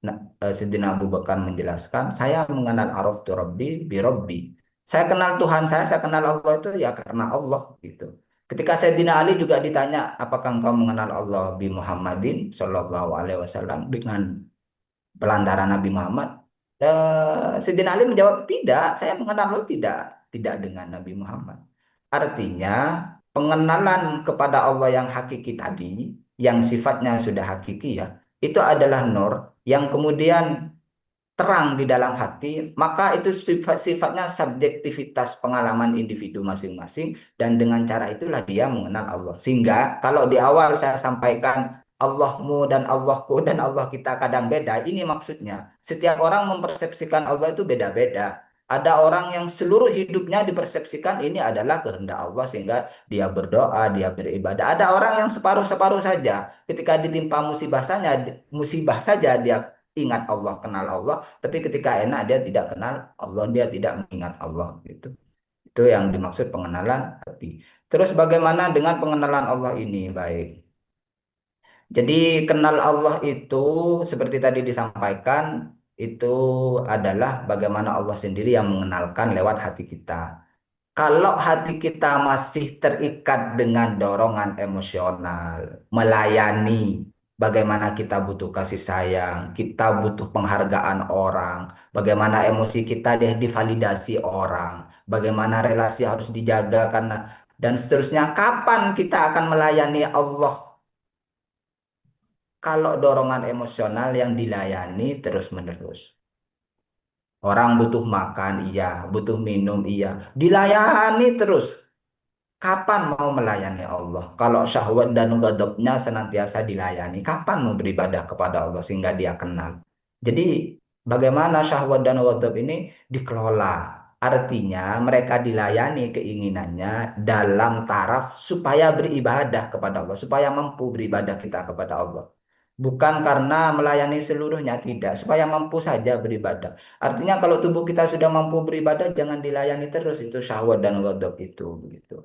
Nah, Sayyidina Abu Bakar menjelaskan, saya mengenal araftu Rabbi bi Rabbi. Saya kenal Tuhan saya kenal Allah itu ya karena Allah gitu. Ketika Sayyidina Ali juga ditanya, apakah engkau mengenal Allah bi Muhammadin Shallallahu Alaihi Wasallam dengan pelantaran Nabi Muhammad? Sayyidina Ali menjawab, tidak, saya mengenal Allah tidak dengan Nabi Muhammad. Artinya pengenalan kepada Allah yang hakiki tadi, yang sifatnya sudah hakiki ya, itu adalah nur yang kemudian terang di dalam hati, maka itu sifatnya subjektivitas pengalaman individu masing-masing, dan dengan cara itulah dia mengenal Allah. Sehingga kalau di awal saya sampaikan Allahmu dan Allahku dan Allah kita kadang beda, ini maksudnya setiap orang mempersepsikan Allah itu beda-beda. Ada orang yang seluruh hidupnya dipersepsikan ini adalah kehendak Allah sehingga dia berdoa, dia beribadah. Ada orang yang separuh-separuh saja. Ketika ditimpa musibah saja dia ingat Allah, kenal Allah, tapi ketika enak dia tidak kenal Allah, dia tidak mengingat Allah gitu. Itu yang dimaksud pengenalan hati. Terus bagaimana dengan pengenalan Allah ini? Baik. Jadi kenal Allah itu seperti tadi disampaikan itu adalah bagaimana Allah sendiri yang mengenalkan lewat hati kita. Kalau hati kita masih terikat dengan dorongan emosional, melayani, bagaimana kita butuh kasih sayang, kita butuh penghargaan orang, bagaimana emosi kita divalidasi orang, bagaimana relasi harus dijaga karena dan seterusnya. Kapan kita akan melayani Allah kalau dorongan emosional yang dilayani terus-menerus? Orang butuh makan, iya, butuh minum, iya, dilayani terus. Kapan mau melayani Allah? Kalau syahwat dan ghadabnya senantiasa dilayani, kapan mau beribadah kepada Allah sehingga dia kenal? Jadi, bagaimana syahwat dan ghadab ini dikelola? Artinya, mereka dilayani keinginannya dalam taraf supaya beribadah kepada Allah, supaya mampu beribadah kita kepada Allah. Bukan karena melayani seluruhnya, tidak, supaya mampu saja beribadah. Artinya, kalau tubuh kita sudah mampu beribadah, jangan dilayani terus itu syahwat dan ghadab itu, begitu.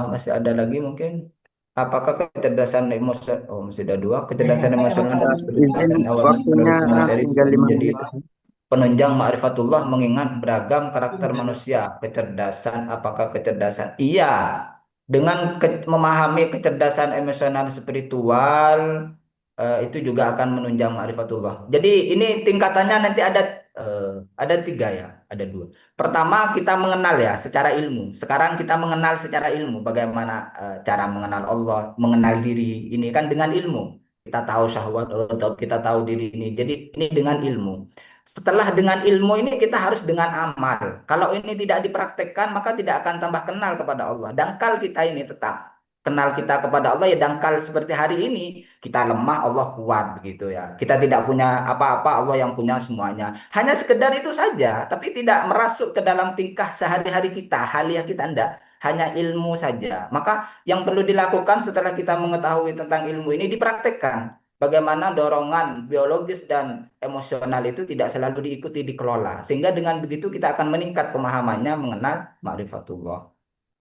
Masih ada lagi mungkin. Apakah kecerdasan emosional, oh masih ada dua, kecerdasan emosional dan spiritual Izin dan awareness waktunya menurut materi tinggal bisa 5 menjadi menit. penunjang ma'rifatullah mengingat beragam karakter manusia. Kecerdasan, apakah kecerdasan? Iya, dengan memahami kecerdasan emosional spiritual itu juga akan menunjang ma'rifatullah. Jadi ini tingkatannya nanti ada tiga ya, ada dua. Pertama kita mengenal ya secara ilmu. Sekarang kita mengenal secara ilmu bagaimana cara mengenal Allah, mengenal diri ini kan dengan ilmu. Kita tahu syahwat, kita tahu diri ini. Jadi ini dengan ilmu. Setelah dengan ilmu ini kita harus dengan amal. Kalau ini tidak dipraktekkan maka tidak akan tambah kenal kepada Allah. Dangkal kita ini tetap kenal kita kepada Allah ya dangkal seperti hari ini. Kita lemah, Allah kuat begitu ya. Kita tidak punya apa-apa, Allah yang punya semuanya. Hanya sekedar itu saja, tapi tidak merasuk ke dalam tingkah sehari-hari kita, haliah kita enggak. Hanya ilmu saja. Maka yang perlu dilakukan setelah kita mengetahui tentang ilmu ini dipraktekkan. Bagaimana dorongan biologis dan emosional itu tidak selalu diikuti dikelola. Sehingga dengan begitu kita akan meningkat pemahamannya mengenal ma'rifatullah.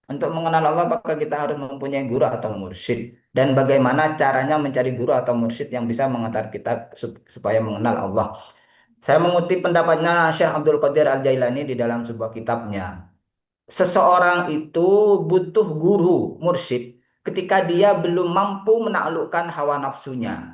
Untuk mengenal Allah, maka kita harus mempunyai guru atau mursyid. Dan bagaimana caranya mencari guru atau mursyid yang bisa mengantar kita supaya mengenal Allah. Saya mengutip pendapatnya Syekh Abdul Qadir Al-Jailani di dalam sebuah kitabnya. Seseorang itu butuh guru, mursyid, ketika dia belum mampu menaklukkan hawa nafsunya.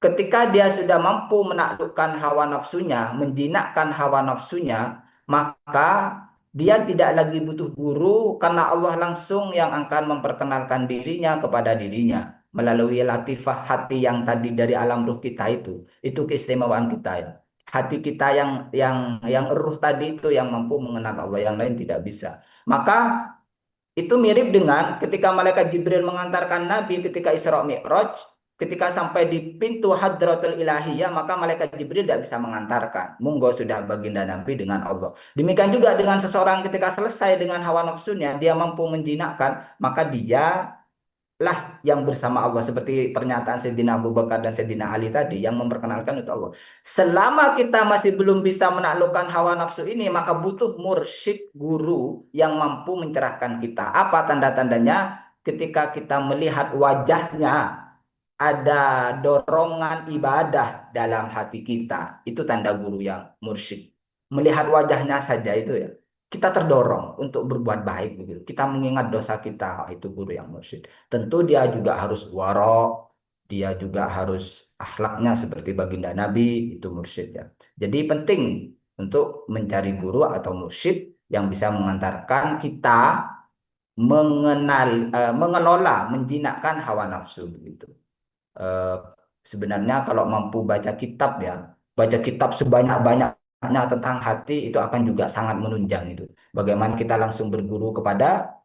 Ketika dia sudah mampu menaklukkan hawa nafsunya, menjinakkan hawa nafsunya, maka dia tidak lagi butuh guru karena Allah langsung yang akan memperkenalkan dirinya kepada dirinya melalui latifah hati yang tadi dari alam ruh kita itu. Itu keistimewaan kita ya. Hati kita yang ruh tadi itu yang mampu mengenal Allah, yang lain tidak bisa. Maka itu mirip dengan ketika malaikat Jibril mengantarkan Nabi ketika Isra Mi'raj, ketika sampai di pintu Hadratul Ilahiyah, maka malaikat Jibril tidak bisa mengantarkan. Monggo sudah baginda Nabi dengan Allah. Demikian juga dengan seseorang ketika selesai dengan hawa nafsunya, dia mampu menjinakkan, maka dia lah yang bersama Allah seperti pernyataan Sayyidina Abu Bakar dan Sayyidina Ali tadi yang memperkenalkan itu Allah. Selama kita masih belum bisa menaklukkan hawa nafsu ini, maka butuh mursyid guru yang mampu mencerahkan kita. Apa tanda-tandanya? Ketika kita melihat wajahnya ada dorongan ibadah dalam hati kita. Itu tanda guru yang mursyid. Melihat wajahnya saja itu ya kita terdorong untuk berbuat baik begitu. Kita mengingat dosa kita, itu guru yang mursyid. Tentu dia juga harus waro, dia juga harus akhlaknya seperti baginda Nabi, itu mursyid ya. Jadi penting untuk mencari guru atau mursyid yang bisa mengantarkan kita mengelola, menjinakkan hawa nafsu begitu. Sebenarnya kalau mampu baca kitab ya, baca kitab sebanyak-banyaknya tentang hati itu akan juga sangat menunjang itu. Bagaimana kita langsung berguru kepada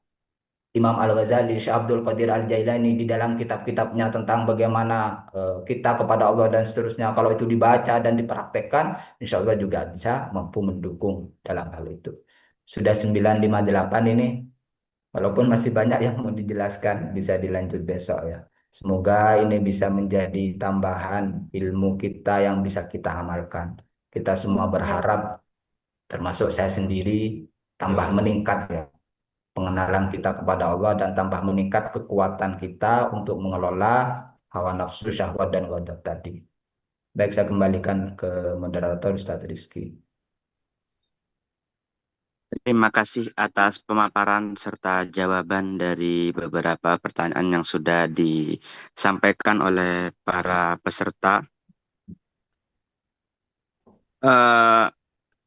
Imam Al-Ghazali, Syekh Abdul Qadir Al-Jailani di dalam kitab-kitabnya tentang bagaimana kita kepada Allah dan seterusnya. Kalau itu dibaca dan dipraktekkan, insya Allah juga bisa mampu mendukung dalam hal itu. Sudah 9:58 ini, walaupun masih banyak yang mau dijelaskan, bisa dilanjut besok ya. Semoga ini bisa menjadi tambahan ilmu kita yang bisa kita amalkan. Kita semua berharap, termasuk saya sendiri, tambah meningkat ya pengenalan kita kepada Allah dan tambah meningkat kekuatan kita untuk mengelola hawa nafsu, syahwat, dan ghadab tadi. Baik, saya kembalikan ke moderator Ustadz Rizky. Terima kasih atas pemaparan serta jawaban dari beberapa pertanyaan yang sudah disampaikan oleh para peserta.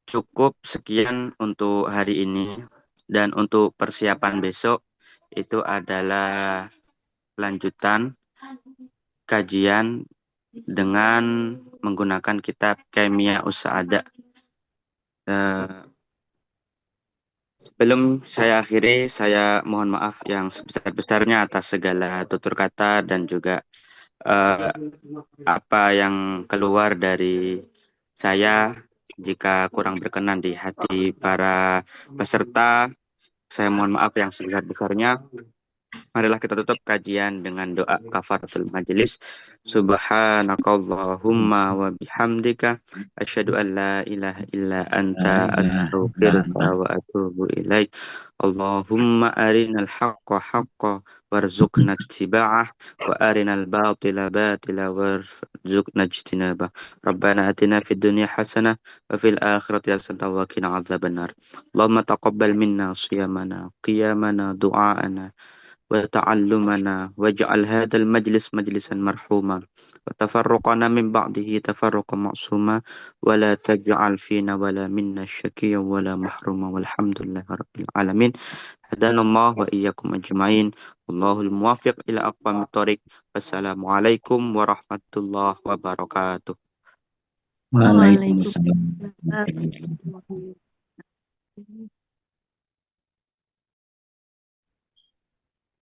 Cukup sekian untuk hari ini, dan untuk persiapan besok itu adalah lanjutan kajian dengan menggunakan kitab Kimia Usa'ada. Sebelum saya akhiri, saya mohon maaf yang sebesar-besarnya atas segala tutur kata dan juga apa yang keluar dari saya. Jika kurang berkenan di hati para peserta, saya mohon maaf yang sebesar-besarnya. Marilah kita tutup kajian dengan doa kafaratul majelis. Subhanakallahumma wa bihamdika asyhadu an la ilaha illa anta astaghfiruka wa atubu ilaik. Allahumma arinal haqqa haqqa warzuqna ittiba'ah wa arinal batila batila warzuqna ijtinabah. Rabbana atina fid dunya hasanah wa fil akhirati hasanah wa qina adzabannar. Allahumma taqabbal minna siyamana qiyamana du'aana وتعلمنا واجعل هذا المجلس مجلسا مرحوما وتفرقنا من بعده تفرقا معصوما ولا تجعل فينا ولا منا شكيا ولا محروما والحمد لله رب العالمين. هدانا الله وإياكم أجمعين. الله الموافق إلى أقوم الطريق. والسلام عليكم ورحمة الله وبركاته. Waalaikumsalam. Waalaikumsalam.